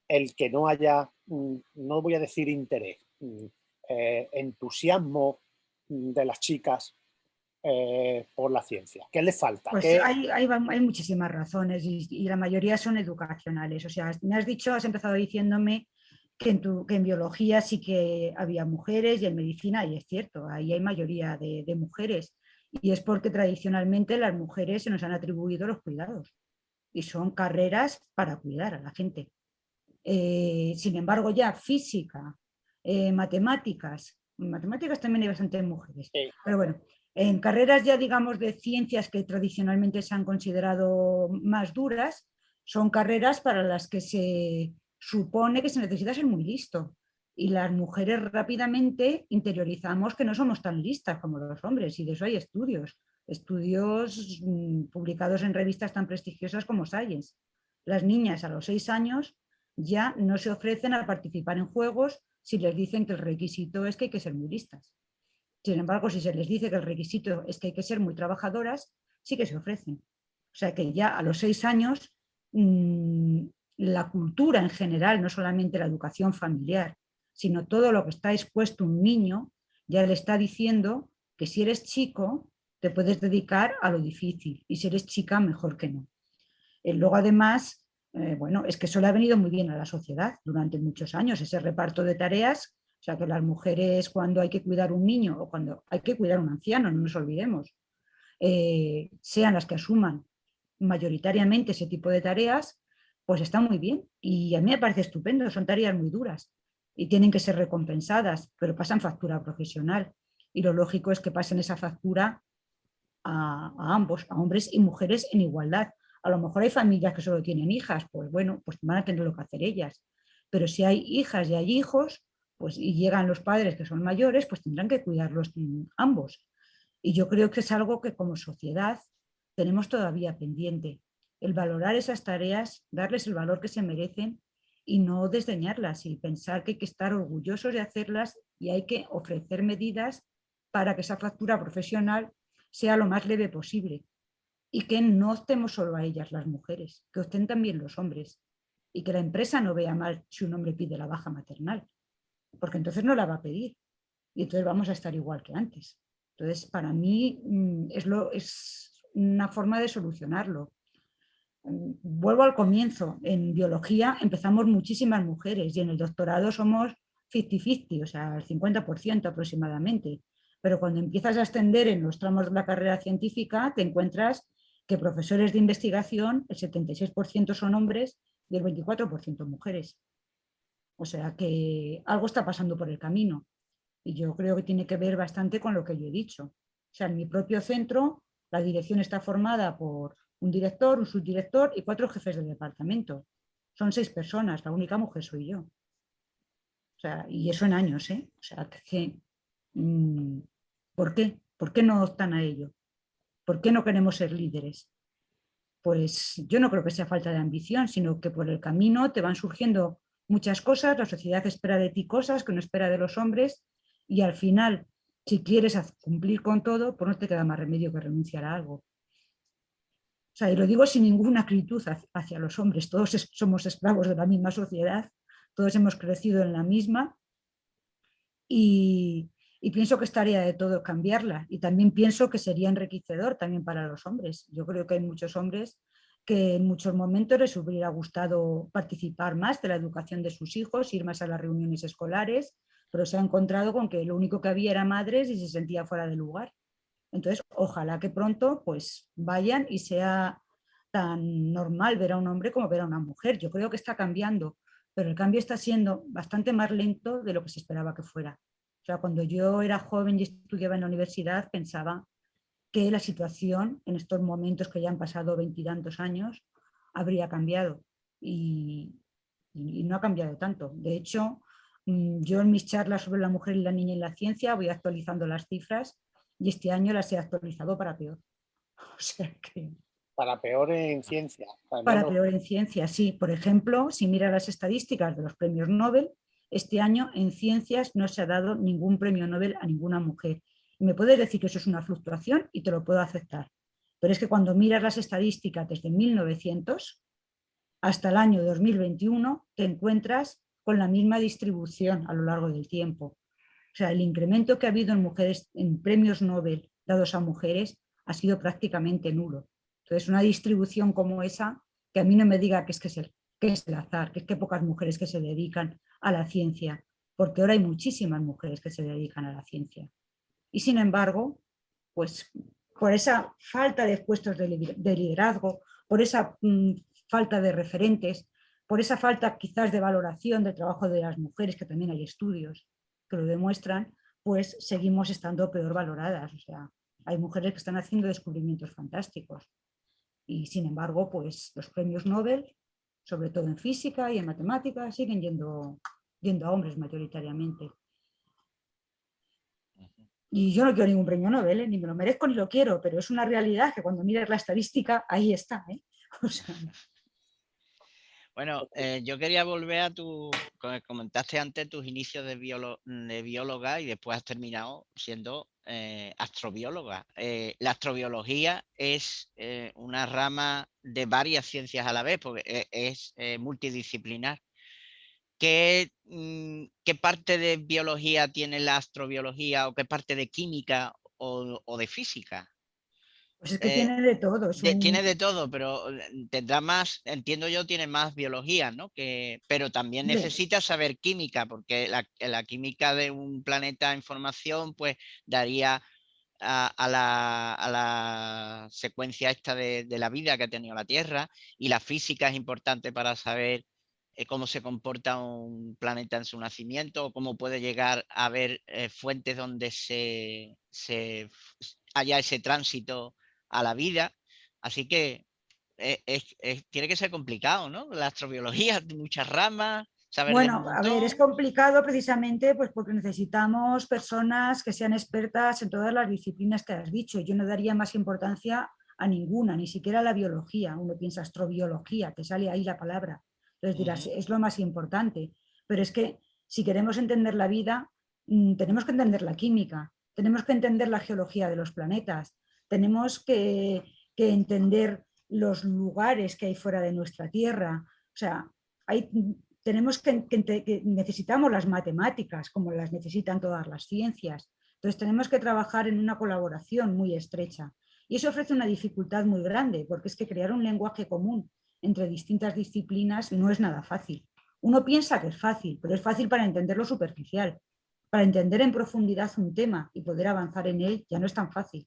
el que no haya, no voy a decir interés, entusiasmo de las chicas por la ciencia? ¿Qué les falta? Pues hay muchísimas razones y la mayoría son educacionales. O sea, has empezado diciéndome que en biología sí que había mujeres y en medicina, y es cierto, ahí hay mayoría de mujeres. Y es porque tradicionalmente las mujeres se nos han atribuido los cuidados y son carreras para cuidar a la gente. Sin embargo, ya física, matemáticas también hay bastantes mujeres, pero bueno, en carreras ya digamos de ciencias que tradicionalmente se han considerado más duras, son carreras para las que se supone que se necesita ser muy listo. Y las mujeres rápidamente interiorizamos que no somos tan listas como los hombres, y de eso hay estudios publicados en revistas tan prestigiosas como Science. Las niñas a los 6 años ya no se ofrecen a participar en juegos si les dicen que el requisito es que hay que ser muy listas. Sin embargo, si se les dice que el requisito es que hay que ser muy trabajadoras, sí que se ofrecen. O sea que ya a los 6 años la cultura en general, no solamente la educación familiar, sino todo lo que está expuesto un niño, ya le está diciendo que si eres chico te puedes dedicar a lo difícil y si eres chica mejor que no. Luego además, bueno, es que eso le ha venido muy bien a la sociedad durante muchos años, ese reparto de tareas, o sea que las mujeres cuando hay que cuidar un niño o cuando hay que cuidar un anciano, no nos olvidemos, sean las que asuman mayoritariamente ese tipo de tareas, pues está muy bien y a mí me parece estupendo, son tareas muy duras y tienen que ser recompensadas, pero pasan factura profesional y lo lógico es que pasen esa factura a ambos, a hombres y mujeres en igualdad. A lo mejor hay familias que solo tienen hijas, pues bueno, pues van a tener lo que hacer ellas. Pero si hay hijas y hay hijos, pues y llegan los padres que son mayores, pues tendrán que cuidarlos ambos. Y yo creo que es algo que como sociedad tenemos todavía pendiente, el valorar esas tareas, darles el valor que se merecen y no desdeñarlas y pensar que hay que estar orgullosos de hacerlas y hay que ofrecer medidas para que esa factura profesional sea lo más leve posible y que no optemos solo a ellas las mujeres, que opten también los hombres. y que la empresa no vea mal si un hombre pide la baja maternal, porque entonces no la va a pedir y entonces vamos a estar igual que antes. Entonces, para mí es una forma de solucionarlo. Vuelvo al comienzo, en biología empezamos muchísimas mujeres y en el doctorado somos 50-50, o sea, el 50% aproximadamente. Pero cuando empiezas a extender en los tramos de la carrera científica, te encuentras que profesores de investigación, el 76% son hombres y el 24% mujeres. O sea que algo está pasando por el camino y yo creo que tiene que ver bastante con lo que yo he dicho. O sea, en mi propio centro la dirección está formada por un director, un subdirector y 4 jefes de departamento. Son 6 personas, la única mujer soy yo. O sea, y eso en años, ¿eh? O sea, que, ¿por qué? ¿Por qué no optan a ello? ¿Por qué no queremos ser líderes? Pues yo no creo que sea falta de ambición, sino que por el camino te van surgiendo muchas cosas, la sociedad espera de ti cosas que no espera de los hombres y al final, si quieres cumplir con todo, pues no te queda más remedio que renunciar a algo. O sea, y lo digo sin ninguna acritud hacia los hombres, todos somos esclavos de la misma sociedad, todos hemos crecido en la misma y pienso que es tarea de todo cambiarla y también pienso que sería enriquecedor también para los hombres. Yo creo que hay muchos hombres que en muchos momentos les hubiera gustado participar más de la educación de sus hijos, ir más a las reuniones escolares, pero se ha encontrado con que lo único que había era madres y se sentía fuera de lugar. Entonces, ojalá que pronto pues vayan y sea tan normal ver a un hombre como ver a una mujer. Yo creo que está cambiando, pero el cambio está siendo bastante más lento de lo que se esperaba que fuera. O sea, cuando yo era joven y estudiaba en la universidad, pensaba que la situación en estos momentos que ya han pasado 20 y tantos años habría cambiado y no ha cambiado tanto. De hecho, yo en mis charlas sobre la mujer y la niña en la ciencia voy actualizando las cifras y este año las he actualizado para peor. O sea que... Para peor en ciencia. Para peor en ciencia, sí. Por ejemplo, si mira las estadísticas de los premios Nobel, este año en ciencias no se ha dado ningún premio Nobel a ninguna mujer. Y me puedes decir que eso es una fluctuación y te lo puedo aceptar. Pero es que cuando miras las estadísticas desde 1900 hasta el año 2021, te encuentras con la misma distribución a lo largo del tiempo. O sea, el incremento que ha habido en mujeres, en premios Nobel dados a mujeres, ha sido prácticamente nulo. Entonces, una distribución como esa, que a mí no me diga que es el azar, que es que pocas mujeres que se dedican a la ciencia, porque ahora hay muchísimas mujeres que se dedican a la ciencia. Y sin embargo, pues por esa falta de puestos de liderazgo, por esa falta de referentes, por esa falta quizás de valoración del trabajo de las mujeres, que también hay estudios que lo demuestran, pues seguimos estando peor valoradas. O sea, hay mujeres que están haciendo descubrimientos fantásticos y sin embargo, pues los premios Nobel, sobre todo en física y en matemáticas, siguen yendo a hombres mayoritariamente. Y yo no quiero ningún premio Nobel, ni me lo merezco ni lo quiero, pero es una realidad que cuando miras la estadística, ahí está. O sea... Bueno, yo quería volver a comentaste antes tus inicios de bióloga y después has terminado siendo astrobióloga. La astrobiología es una rama de varias ciencias a la vez, porque es multidisciplinar. ¿Qué parte de biología tiene la astrobiología o qué parte de química o de física? Pues es que tiene de todo. Tiene de todo, pero tendrá más, entiendo yo, tiene más biología, ¿no? Pero también necesita saber química, porque la química de un planeta en formación, pues daría a la secuencia esta de la vida que ha tenido la Tierra, y la física es importante para saber cómo se comporta un planeta en su nacimiento, o cómo puede llegar a haber fuentes donde haya ese tránsito a la vida. Así que tiene que ser complicado, ¿no? La astrobiología, muchas ramas, saber de un Bueno, a ver, es montón. complicado precisamente pues porque necesitamos personas que sean expertas en todas las disciplinas que has dicho. Yo no daría más importancia a ninguna, ni siquiera a la biología. Uno piensa astrobiología, te sale ahí la palabra. Entonces dirás, es lo más importante. Pero es que si queremos entender la vida, tenemos que entender la química, tenemos que entender la geología de los planetas, tenemos que entender los lugares que hay fuera de nuestra Tierra. O sea, que necesitamos las matemáticas como las necesitan todas las ciencias. Entonces tenemos que trabajar en una colaboración muy estrecha. Y eso ofrece una dificultad muy grande, porque es que crear un lenguaje común entre distintas disciplinas no es nada fácil. Uno piensa que es fácil, pero es fácil para entender lo superficial. Para entender en profundidad un tema y poder avanzar en él ya no es tan fácil.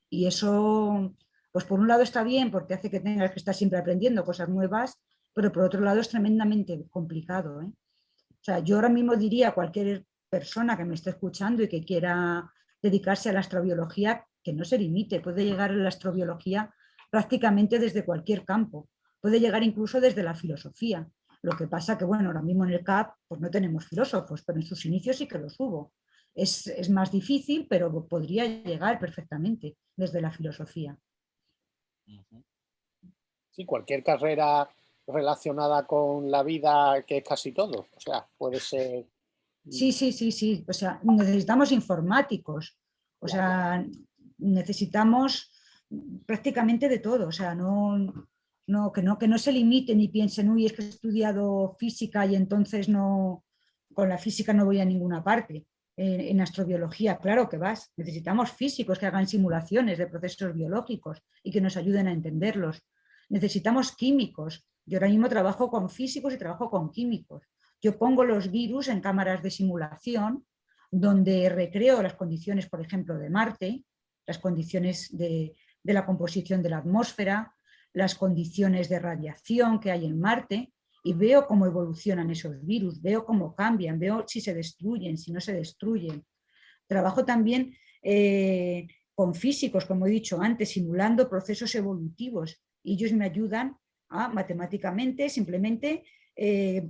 Y eso, pues por un lado está bien porque hace que tengas que estar siempre aprendiendo cosas nuevas, pero por otro lado es tremendamente complicado, ¿eh? O sea, yo ahora mismo diría a cualquier persona que me esté escuchando y que quiera dedicarse a la astrobiología, que no se limite, puede llegar a la astrobiología prácticamente desde cualquier campo, puede llegar incluso desde la filosofía. Lo que pasa que, bueno, ahora mismo en el CAP pues no tenemos filósofos, pero en sus inicios sí que los hubo. Es más difícil, pero podría llegar perfectamente desde la filosofía. Sí, cualquier carrera relacionada con la vida, que es casi todo. O sea, puede ser... Sí. O sea, necesitamos informáticos. O sea, necesitamos prácticamente de todo. O sea, que no se limiten y piensen, uy, es que he estudiado física y entonces no, con la física no voy a ninguna parte. En astrobiología, claro que vas. Necesitamos físicos que hagan simulaciones de procesos biológicos y que nos ayuden a entenderlos. Necesitamos químicos. Yo ahora mismo trabajo con físicos y trabajo con químicos. Yo pongo los virus en cámaras de simulación donde recreo las condiciones, por ejemplo, de Marte, las condiciones de la composición de la atmósfera, las condiciones de radiación que hay en Marte, y veo cómo evolucionan esos virus, veo cómo cambian, veo si se destruyen, si no se destruyen. Trabajo también con físicos, como he dicho antes, simulando procesos evolutivos, y ellos me ayudan a matemáticamente, simplemente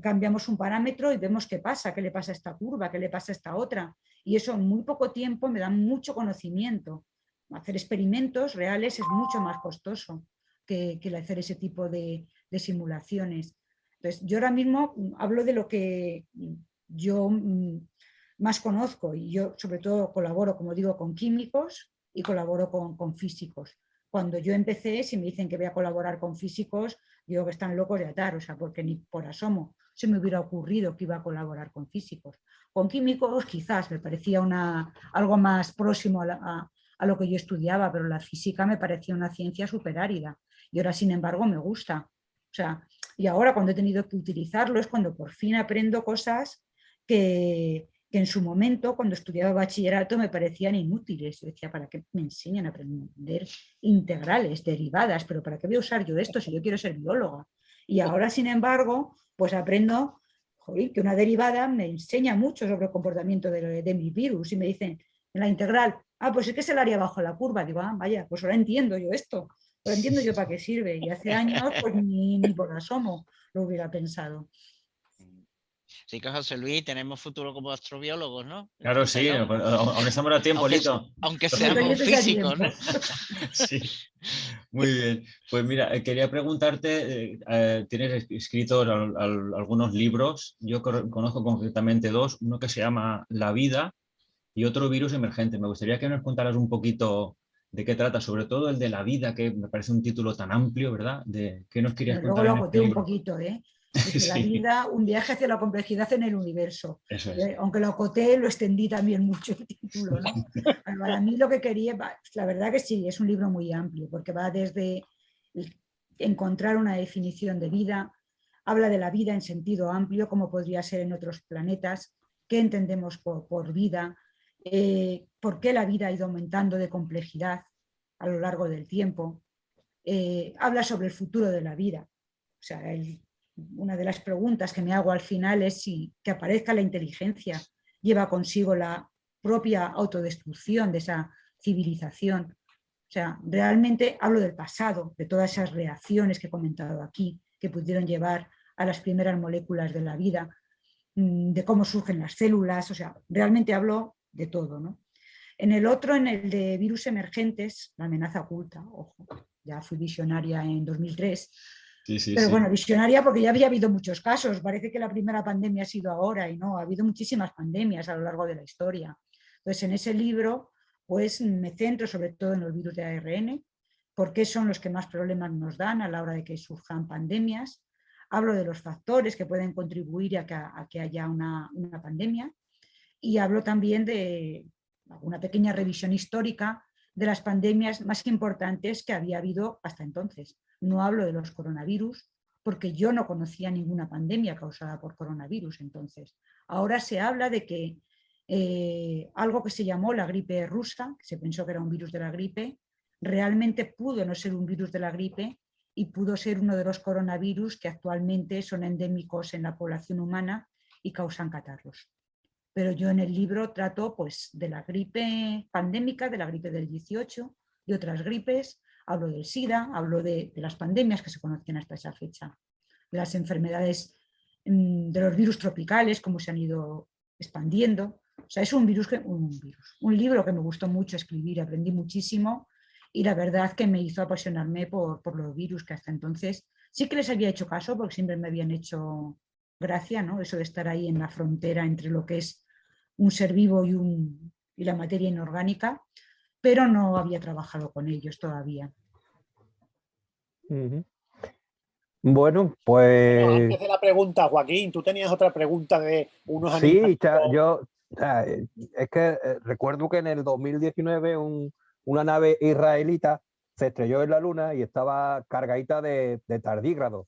cambiamos un parámetro y vemos qué pasa, qué le pasa a esta curva, qué le pasa a esta otra, y eso en muy poco tiempo me da mucho conocimiento. Hacer experimentos reales es mucho más costoso que hacer ese tipo de simulaciones. Entonces, yo ahora mismo hablo de lo que yo más conozco, y yo sobre todo colaboro, como digo, con químicos y colaboro con físicos. Cuando yo empecé, si me dicen que voy a colaborar con físicos, digo que están locos de atar, o sea, porque ni por asomo se me hubiera ocurrido que iba a colaborar con físicos. Con químicos quizás me parecía algo más próximo a lo que yo estudiaba, pero la física me parecía una ciencia súper árida, y ahora sin embargo me gusta. O sea, y ahora cuando he tenido que utilizarlo es cuando por fin aprendo cosas que en su momento, cuando estudiaba bachillerato, me parecían inútiles. Yo decía, ¿para qué me enseñan a aprender integrales, derivadas? ¿Pero para qué voy a usar yo esto si yo quiero ser bióloga? Y ahora, sin embargo, pues aprendo, joder, que una derivada me enseña mucho sobre el comportamiento de mi virus, y me dicen, en la integral, pues es que es el área bajo la curva. Digo, vaya, pues ahora entiendo yo esto, ahora entiendo yo para qué sirve. Y hace años, pues ni por asomo lo hubiera pensado. Sí que, José Luis, tenemos futuro como astrobiólogos, ¿no? Claro, sí, aún estamos a tiempo, Lito. Aunque seamos físicos, ¿no? Sí, muy bien. Pues mira, quería preguntarte, tienes escritos algunos libros, yo conozco concretamente dos, uno que se llama La vida y otro Virus emergente. Me gustaría que nos contaras un poquito de qué trata, sobre todo el de la vida, que me parece un título tan amplio, ¿verdad? ¿De qué nos querías Luego contar lo en este acoté un libro? poquito, ¿eh? Desde Sí, la vida, un viaje hacia la complejidad en el universo. eso es. Aunque lo acoté, lo extendí también mucho el título, ¿no? Para mí lo que quería, la verdad que sí, es un libro muy amplio, porque va desde encontrar una definición de vida, habla de la vida en sentido amplio, como podría ser en otros planetas, qué entendemos por vida, por qué la vida ha ido aumentando de complejidad a lo largo del tiempo. Habla sobre el futuro de la vida. O sea, una de las preguntas que me hago al final es si que aparezca la inteligencia lleva consigo la propia autodestrucción de esa civilización. O sea, realmente hablo del pasado, de todas esas reacciones que he comentado aquí, que pudieron llevar a las primeras moléculas de la vida, de cómo surgen las células, o sea, realmente hablo de todo, ¿no? En el otro, en el de virus emergentes, la amenaza oculta, ojo, ya fui visionaria en 2003, Sí, pero sí. bueno, visionaria porque ya había habido muchos casos, parece que la primera pandemia ha sido ahora y no, ha habido muchísimas pandemias a lo largo de la historia. Entonces, en ese libro, pues me centro sobre todo en los virus de ARN, porque son los que más problemas nos dan a la hora de que surjan pandemias. hablo de los factores que pueden contribuir a que haya una pandemia y hablo también de una pequeña revisión histórica de las pandemias más importantes que había habido hasta entonces. No hablo de los coronavirus porque yo no conocía ninguna pandemia causada por coronavirus entonces. Ahora se habla de que algo que se llamó la gripe rusa, que se pensó que era un virus de la gripe, realmente pudo no ser un virus de la gripe y pudo ser uno de los coronavirus que actualmente son endémicos en la población humana y causan catarros. Pero yo en el libro trato pues, de la gripe pandémica, de la gripe del 18, de otras gripes, hablo del SIDA, hablo de las pandemias que se conocían hasta esa fecha, de las enfermedades, de los virus tropicales, cómo se han ido expandiendo. O sea, es un libro que me gustó mucho escribir, aprendí muchísimo y la verdad que me hizo apasionarme por los virus que hasta entonces sí que les había hecho caso porque siempre me habían hecho gracia, ¿no? Eso de estar ahí en la frontera entre lo que es un ser vivo y la materia inorgánica, pero no había trabajado con ellos todavía. Bueno, pues... Bueno, antes de la pregunta, Joaquín, tú tenías otra pregunta de unos Sí, animales. es que recuerdo que en el 2019 una nave israelita se estrelló en la Luna y estaba cargadita de tardígrados.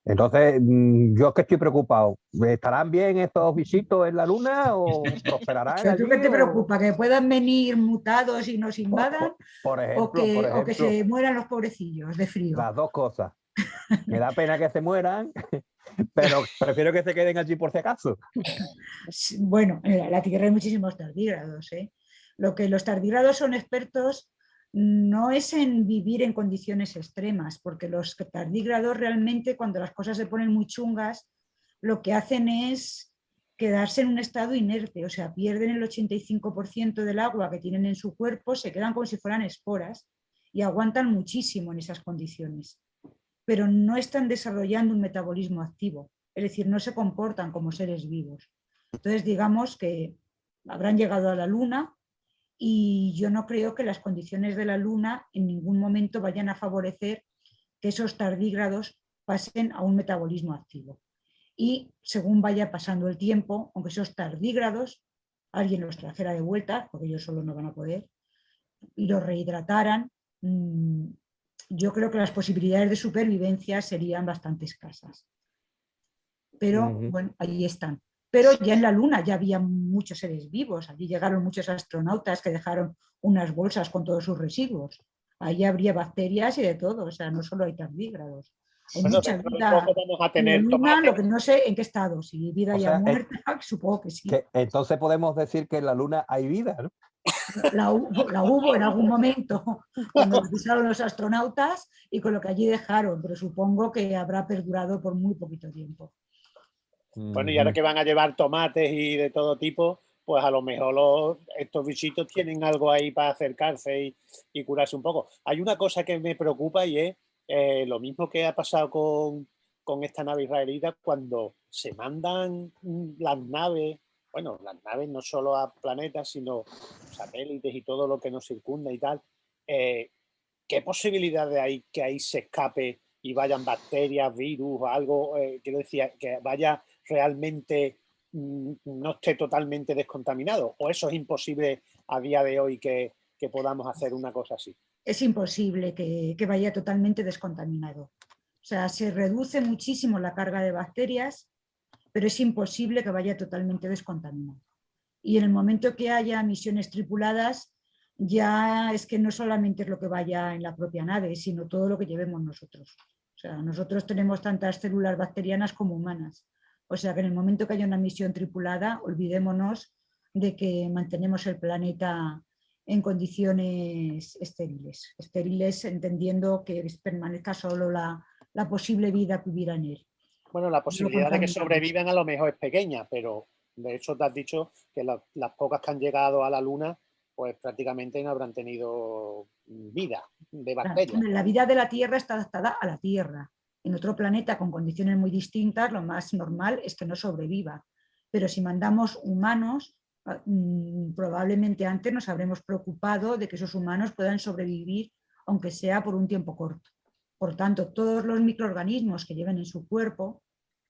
Entonces, yo es que estoy preocupado. ¿Estarán bien estos bichitos en la Luna o prosperarán ¿Pero tú allí? qué te preocupa? ¿Que puedan venir mutados y nos invadan? Por ¿O ejemplo, que se mueran los pobrecillos de frío? las dos cosas. Me da pena que se mueran, pero prefiero que se queden allí por si acaso. Bueno, en la Tierra hay muchísimos tardígrados. Lo que los tardígrados son expertos no es en vivir en condiciones extremas, porque los tardígrados realmente cuando las cosas se ponen muy chungas, lo que hacen es quedarse en un estado inerte, o sea, pierden el 85% del agua que tienen en su cuerpo, se quedan como si fueran esporas y aguantan muchísimo en esas condiciones, pero no están desarrollando un metabolismo activo, es decir, no se comportan como seres vivos. Entonces, digamos que habrán llegado a la Luna y yo no creo que las condiciones de la Luna en ningún momento vayan a favorecer que esos tardígrados pasen a un metabolismo activo. Y según vaya pasando el tiempo, aunque esos tardígrados alguien los trajera de vuelta, porque ellos solo no van a poder, y los rehidrataran, yo creo que las posibilidades de supervivencia serían bastante escasas. Pero bueno, ahí están. Pero ya en la Luna ya había muchos seres vivos, allí llegaron muchos astronautas que dejaron unas bolsas con todos sus residuos. Ahí habría bacterias y de todo, o sea, no solo hay tardígrados. Hay Bueno, mucha dentro de vida poco vamos a en la tener Luna, tomates. lo que no sé en qué estado, si vida O ya sea, muerta, supongo que sí. Que entonces podemos decir que en la Luna hay vida, ¿no? La hubo en algún momento cuando la pisaron los astronautas y con lo que allí dejaron, pero supongo que habrá perdurado por muy poquito tiempo. Bueno, y ahora que van a llevar tomates y de todo tipo, pues a lo mejor estos bichitos tienen algo ahí para acercarse y curarse un poco. Hay una cosa que me preocupa y es lo mismo que ha pasado con esta nave israelita cuando se mandan las naves, bueno, las naves no solo a planetas, sino satélites y todo lo que nos circunda y tal. ¿Qué posibilidades hay que ahí se escape y vayan bacterias, virus o algo? Quiero decir, que vaya realmente no esté totalmente descontaminado, o eso es imposible a día de hoy que podamos hacer una cosa así. Es imposible que vaya totalmente descontaminado. O sea, se reduce muchísimo la carga de bacterias, pero es imposible que vaya totalmente descontaminado. Y en el momento que haya misiones tripuladas, ya es que no solamente es lo que vaya en la propia nave, sino todo lo que llevemos nosotros. O sea, nosotros tenemos tantas células bacterianas como humanas. O sea que en el momento que haya una misión tripulada, olvidémonos de que mantenemos el planeta en condiciones estériles. Estériles entendiendo que permanezca solo la posible vida que hubiera en él. Bueno, la posibilidad de que sobrevivan a lo mejor es pequeña, pero de hecho te has dicho que las pocas que han llegado a la Luna pues prácticamente no habrán tenido vida de bacterias. La vida de la Tierra está adaptada a la Tierra. En otro planeta con condiciones muy distintas, lo más normal es que no sobreviva. Pero si mandamos humanos, probablemente antes nos habremos preocupado de que esos humanos puedan sobrevivir, aunque sea por un tiempo corto. Por tanto, todos los microorganismos que lleven en su cuerpo,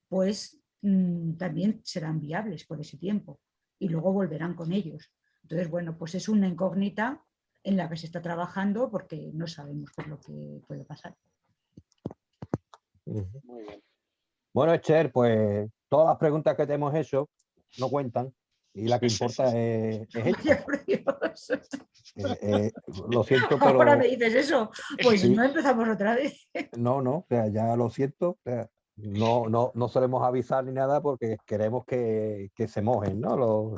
pues también serán viables por ese tiempo y luego volverán con ellos. Entonces, bueno, pues es una incógnita en la que se está trabajando porque no sabemos qué es lo que puede pasar. Muy bien. Bueno, Esther, pues todas las preguntas que te hemos hecho no cuentan y la que importa es esta. Vaya por Dios. Lo siento, pero Ahora me dices eso, pues sí. no empezamos otra vez. No, o sea, ya lo siento. O sea, no solemos avisar ni nada porque queremos que se mojen, ¿no?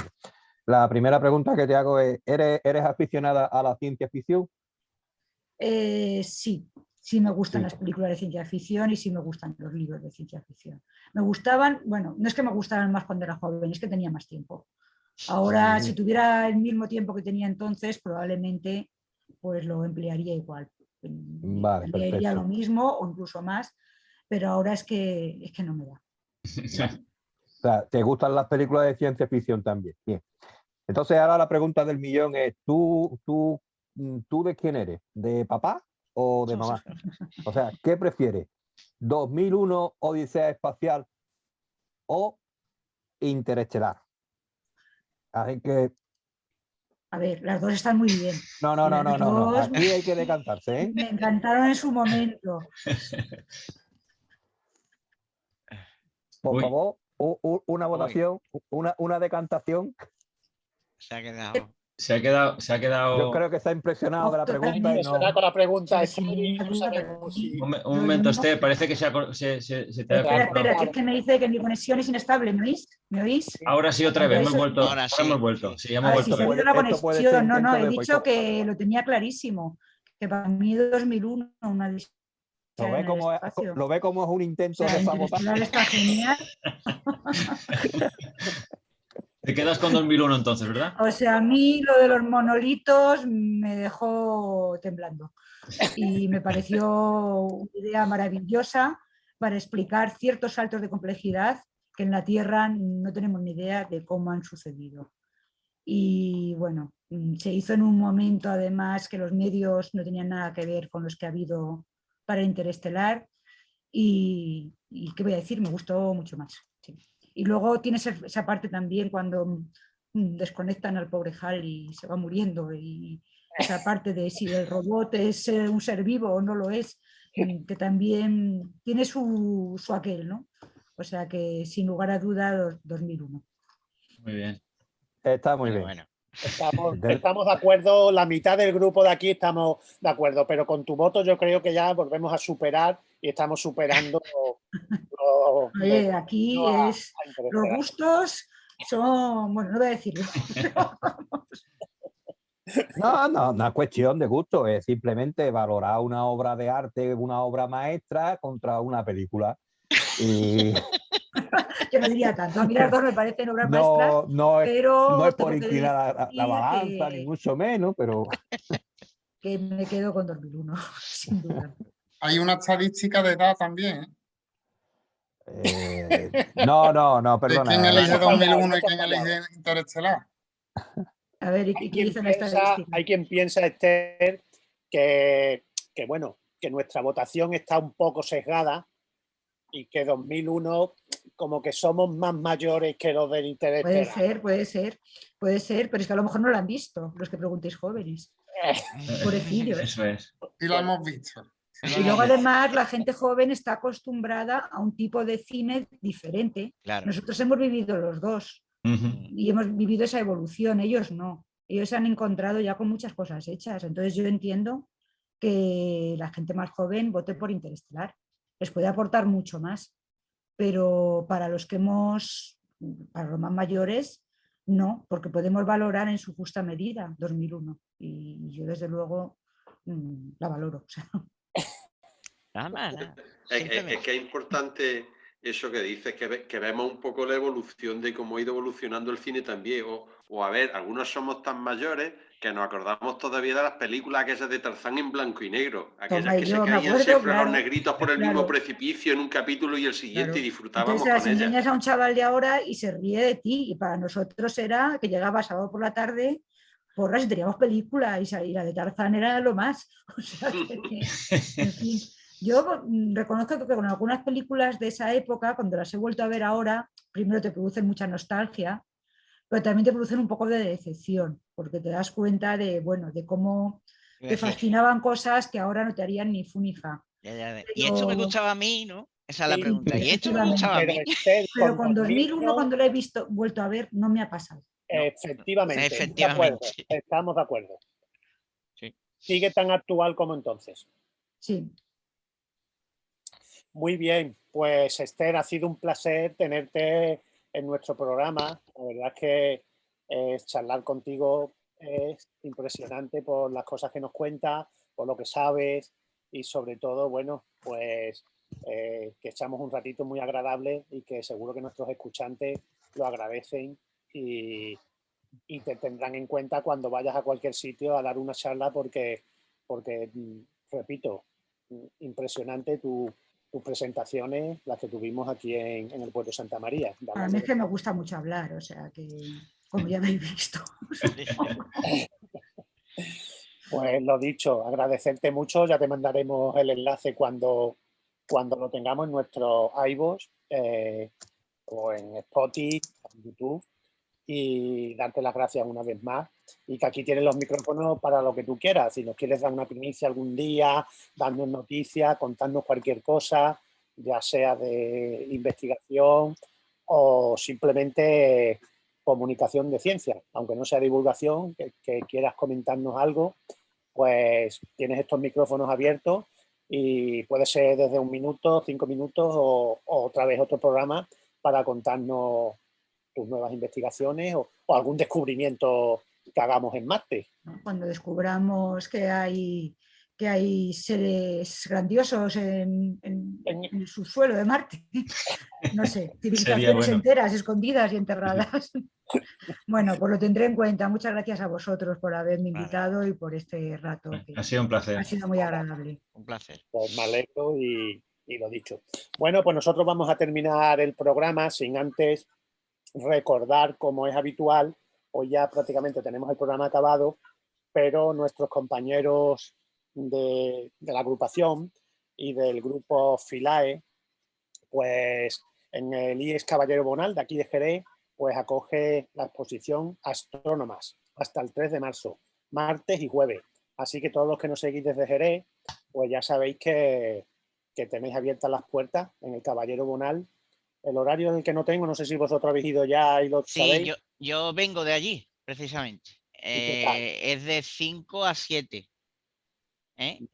La primera pregunta que te hago es, ¿eres aficionada a la ciencia ficción? Sí me gustan Sí. las películas de ciencia ficción y sí me gustan los libros de ciencia ficción. Me gustaban, bueno, no es que me gustaran más cuando era joven, es que tenía más tiempo. Ahora, si tuviera el mismo tiempo que tenía entonces, probablemente pues lo emplearía igual. Vale, Leería lo perfecto. mismo o incluso más, pero ahora es que no me da. O sea, ¿te gustan las películas de ciencia ficción también? Bien. Entonces ahora la pregunta del millón es, ¿tú de quién eres? ¿De papá o de mamá? O sea, ¿qué prefieres? ¿2001 Odisea Espacial o Interestelar? Así que, A ver, las dos están muy bien. no. Las dos Aquí hay que decantarse, ¿eh? me encantaron en su momento. Por Uy. favor, una votación, una decantación. Se ha quedado. Se ha Yo quedado. creo que está impresionado de la pregunta y no. Impresionada con la pregunta, Sin Esther, y ninguna no duda, sabemos si... Un momento, no. Esther, parece que se te ha Espera, cortado. que es que me dice que mi conexión es inestable. ¿Me oís? ¿Me oís? Ahora sí, otra vez, hemos Eso- vuelto. Ahora Ahora sí, hemos vuelto. sí. Sí, ya hemos A ver, vuelto si a se ha ver. ido la Esto puede ser conexión. No, intento he de dicho boicot. que lo tenía clarísimo. Que para mí 2001, una ¿Lo en ve el espacio. como es un O intento sea, de sabotaje? Interestelar está genial. Te quedas con 2001 entonces, ¿verdad? O sea, a mí lo de los monolitos me dejó temblando. Y me pareció una idea maravillosa para explicar ciertos saltos de complejidad que en la Tierra no tenemos ni idea de cómo han sucedido. Y bueno, se hizo en un momento además que los medios no tenían nada que ver con los que ha habido para Interestelar y qué voy a decir, me gustó mucho más. Sí. Y luego tienes esa parte también cuando desconectan al pobre Hal y se va muriendo y esa parte de si el robot es un ser vivo o no lo es, que también tiene su aquel, ¿no? O sea que sin lugar a duda 2001. Muy bien. Está muy Bueno, bien. bueno. Estamos de acuerdo, la mitad del grupo de aquí estamos de acuerdo, pero con tu voto yo creo que ya volvemos a superar y estamos superando Oye, aquí a es los Interestelar. gustos son, bueno, no voy a decirlo. No es cuestión de gusto, es simplemente valorar una obra de arte, una obra maestra contra una película. Y Yo no diría tanto. A mí las dos me parecen obras maestras, no es pero por tengo que inclinar la decir balanza, ni mucho menos, pero que me quedo con 2001, sin duda. Hay una estadística de edad también, ¿eh? no, ¿De perdona. quién elige 2001 y quién fallado. elige Interestelar? A ver, ¿y qué dice la estadística? Hay quien piensa, Esther, que bueno, que nuestra votación está un poco sesgada y que 2001 como que somos más mayores que los del Interestelar. Puede ser, pero es que a lo mejor no lo han visto, los que preguntéis jóvenes. Pobrecillos. Eso es. Y lo hemos visto. Y luego además la gente joven está acostumbrada a un tipo de cine diferente. Claro. Nosotros hemos vivido los dos y hemos vivido esa evolución, ellos no. Ellos se han encontrado ya con muchas cosas hechas. Entonces yo entiendo que la gente más joven vote por Interestelar. Les puede aportar mucho más. Pero para los para los más mayores, no, porque podemos valorar en su justa medida 2001. Y yo desde luego la valoro. O sea. Nada más, nada. Es que es importante eso que dices, que vemos un poco la evolución de cómo ha ido evolucionando el cine también. O a ver, algunos somos tan mayores que nos acordamos todavía de las películas aquellas de Tarzán en blanco y negro. Aquellas que se caían siempre los negritos por el mismo precipicio en un capítulo y el siguiente y disfrutábamos Entonces, con ellas. enseñas a un chaval de ahora y se ríe de ti. Y para nosotros era que llegaba sábado por la tarde, porras, y teníamos película y la de Tarzán era lo más. O sea, en fin. Yo reconozco que con algunas películas de esa época, cuando las he vuelto a ver ahora, primero te producen mucha nostalgia, pero también te producen un poco de decepción, porque te das cuenta de, bueno, de cómo Iba a te decir, fascinaban cosas que ahora no te harían ni fu ni fa. Y esto me Pero, gustaba a mí, ¿no? Esa es la Sí, pregunta. ¿Y esto me gustaba efectivamente, a pero mí? Esther, pero con con 2001, 2001, cuando la he visto, vuelto a ver, no me ha pasado. No, efectivamente, de acuerdo, efectivamente. estamos de acuerdo. Sí. Sigue tan actual como entonces. Sí, Muy bien, pues Esther, ha sido un placer tenerte en nuestro programa. La verdad es que charlar contigo es impresionante por las cosas que nos cuentas, por lo que sabes y sobre todo, bueno, pues que echamos un ratito muy agradable y que seguro que nuestros escuchantes lo agradecen y te tendrán en cuenta cuando vayas a cualquier sitio a dar una charla porque repito, impresionante tus presentaciones, las que tuvimos aquí en el puerto de Santa María. a mí es que me gusta mucho hablar, o sea que, como ya habéis visto. Pues lo dicho, agradecerte mucho, ya te mandaremos el enlace cuando lo tengamos en nuestro iVoox o en Spotify, en YouTube, y darte las gracias una vez más. Y que aquí tienes los micrófonos para lo que tú quieras. Si nos quieres dar una primicia algún día, darnos noticias, contarnos cualquier cosa, ya sea de investigación o simplemente comunicación de ciencia, aunque no sea divulgación, que quieras comentarnos algo, pues tienes estos micrófonos abiertos y puede ser desde 1 minuto, 5 minutos o otra vez otro programa para contarnos tus nuevas investigaciones o algún descubrimiento que hagamos en Marte. ¿No? Cuando descubramos que hay seres grandiosos en el subsuelo de Marte, no sé, Sería civilizaciones bueno. enteras escondidas y enterradas. Bueno, pues lo tendré en cuenta. Muchas gracias a vosotros por haberme Vale. invitado y por este rato que Ha sido un placer. ha sido muy agradable. Un placer. Pues me alegro y lo dicho. Bueno, pues nosotros vamos a terminar el programa sin antes recordar, como es habitual, hoy ya prácticamente tenemos el programa acabado, pero nuestros compañeros de la agrupación y del grupo Filae, pues en el IES Caballero Bonal de aquí de Jerez, pues acoge la exposición Astrónomas hasta el 3 de marzo, martes y jueves. Así que todos los que nos seguís desde Jerez, pues ya sabéis que tenéis abiertas las puertas en el Caballero Bonal. El horario en el que no tengo, no sé si vosotros habéis ido ya y lo Sí, sabéis. yo vengo de allí, precisamente. ¿Y qué tal? Es de 5 a 7.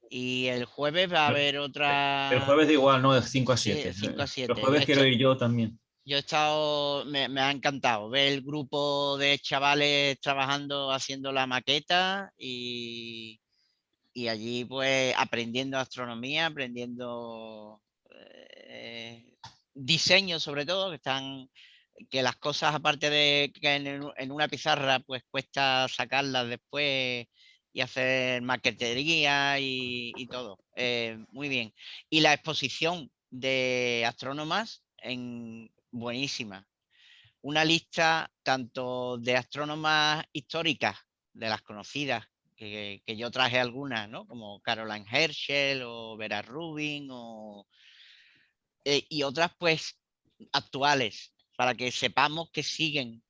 Y el jueves va a haber El otra. jueves de igual, ¿no? De 5 a Sí, 7. de 5 a El 7. jueves quiero ir yo también. Yo he estado, me ha encantado ver el grupo de chavales trabajando, haciendo la maqueta y allí pues aprendiendo astronomía, aprendiendo diseño sobre todo, que las cosas aparte de que en una pizarra pues cuesta sacarlas después y hacer maquetería y todo. Muy bien. Y la exposición de astrónomas buenísima. Una lista tanto de astrónomas históricas, de las conocidas, que yo traje algunas, ¿no? Como Caroline Herschel o Vera Rubin y otras pues actuales, para que sepamos que siguen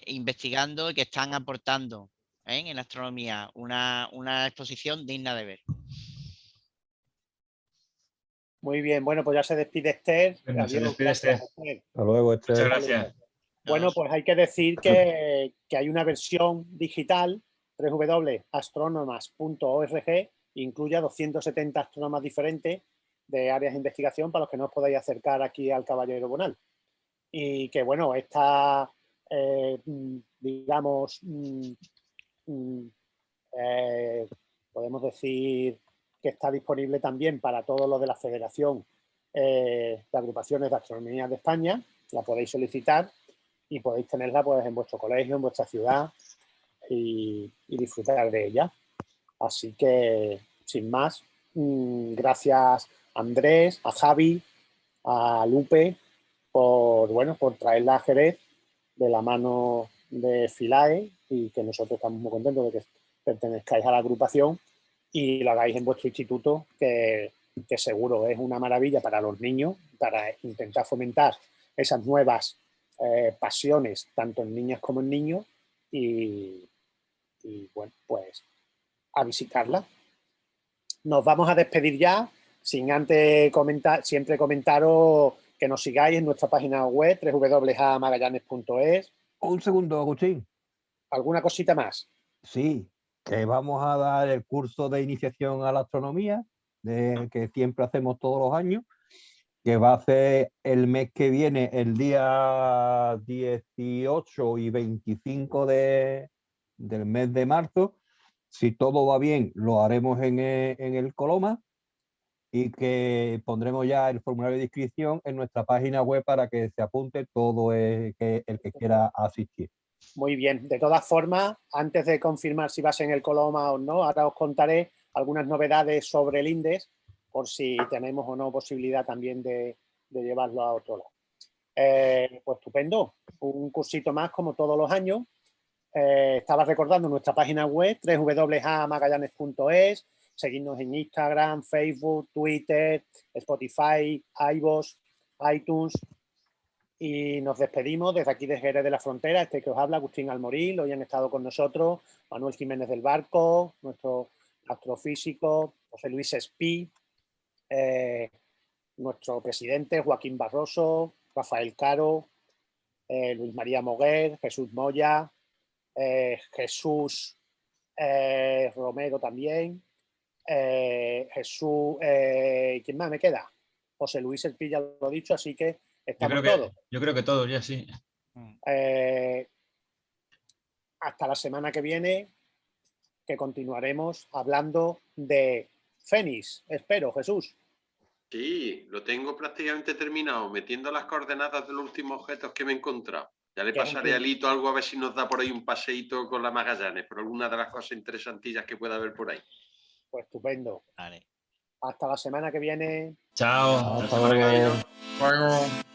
investigando y que están aportando en la astronomía una exposición digna de ver. Muy bien, bueno, pues ya se despide Esther. Bueno, se Adiós, despide gracias, Esther. Esther. Hasta luego, Muchas Esther. gracias. Bueno, pues hay que decir que hay una versión digital, www.astronomas.org, incluye a 270 astrónomas diferentes de áreas de investigación para los que no os podáis acercar aquí al Caballero Bonal. Y que, bueno, está, digamos, podemos decir que está disponible también para todos los de la Federación de Agrupaciones de Astronomía de España. La podéis solicitar y podéis tenerla pues en vuestro colegio, en vuestra ciudad y disfrutar de ella. Así que, sin más, gracias a Andrés, a Javi, a Lupe por traerla a Jerez de la mano de Filae y que nosotros estamos muy contentos de que pertenezcáis a la agrupación y lo hagáis en vuestro instituto, que que seguro es una maravilla para los niños, para intentar fomentar esas nuevas pasiones, tanto en niñas como en niños, y bueno, pues a visitarla. Nos vamos a despedir ya, sin antes siempre comentaros que nos sigáis en nuestra página web, www.amagallanes.es. Un segundo, Agustín. ¿Alguna cosita más? Sí, que vamos a dar el curso de iniciación a la astronomía, que siempre hacemos todos los años, que va a ser el mes que viene, el día 18 y 25 del mes de marzo. Si todo va bien, lo haremos en el Coloma, y que pondremos ya el formulario de inscripción en nuestra página web para que se apunte todo el que quiera asistir. Muy bien. De todas formas, antes de confirmar si vas en el Coloma o no, ahora os contaré algunas novedades sobre el INDES, por si tenemos o no posibilidad también de llevarlo a otro lado. Pues estupendo. Un cursito más como todos los años. Estaba recordando nuestra página web, www.amagallanes.es. Seguidnos en Instagram, Facebook, Twitter, Spotify, iVoox, iTunes. Y nos despedimos desde aquí de Jerez de la Frontera, este que os habla, Agustín Almoril. Hoy han estado con nosotros Manuel Jiménez del Barco, nuestro astrofísico, José Luis Espí, nuestro presidente Joaquín Barroso, Rafael Caro, Luis María Moguer, Jesús Moya, Jesús Romero también, Jesús, ¿quién más me queda? José Luis Espí, ya lo he dicho, así que estamos todos. Yo creo que todos, ya sí. Hasta la semana que viene, que continuaremos hablando de Fénix. Espero, Jesús. Sí, lo tengo prácticamente terminado, metiendo las coordenadas de los últimos objetos que me he encontrado. Ya le Qué pasaré a bien. Lito algo a ver si nos da por ahí un paseíto con la Magallanes, por alguna de las cosas interesantillas que pueda haber por ahí. Pues estupendo. Vale. Hasta la semana que viene. Chao. Hasta la semana que viene. Luego.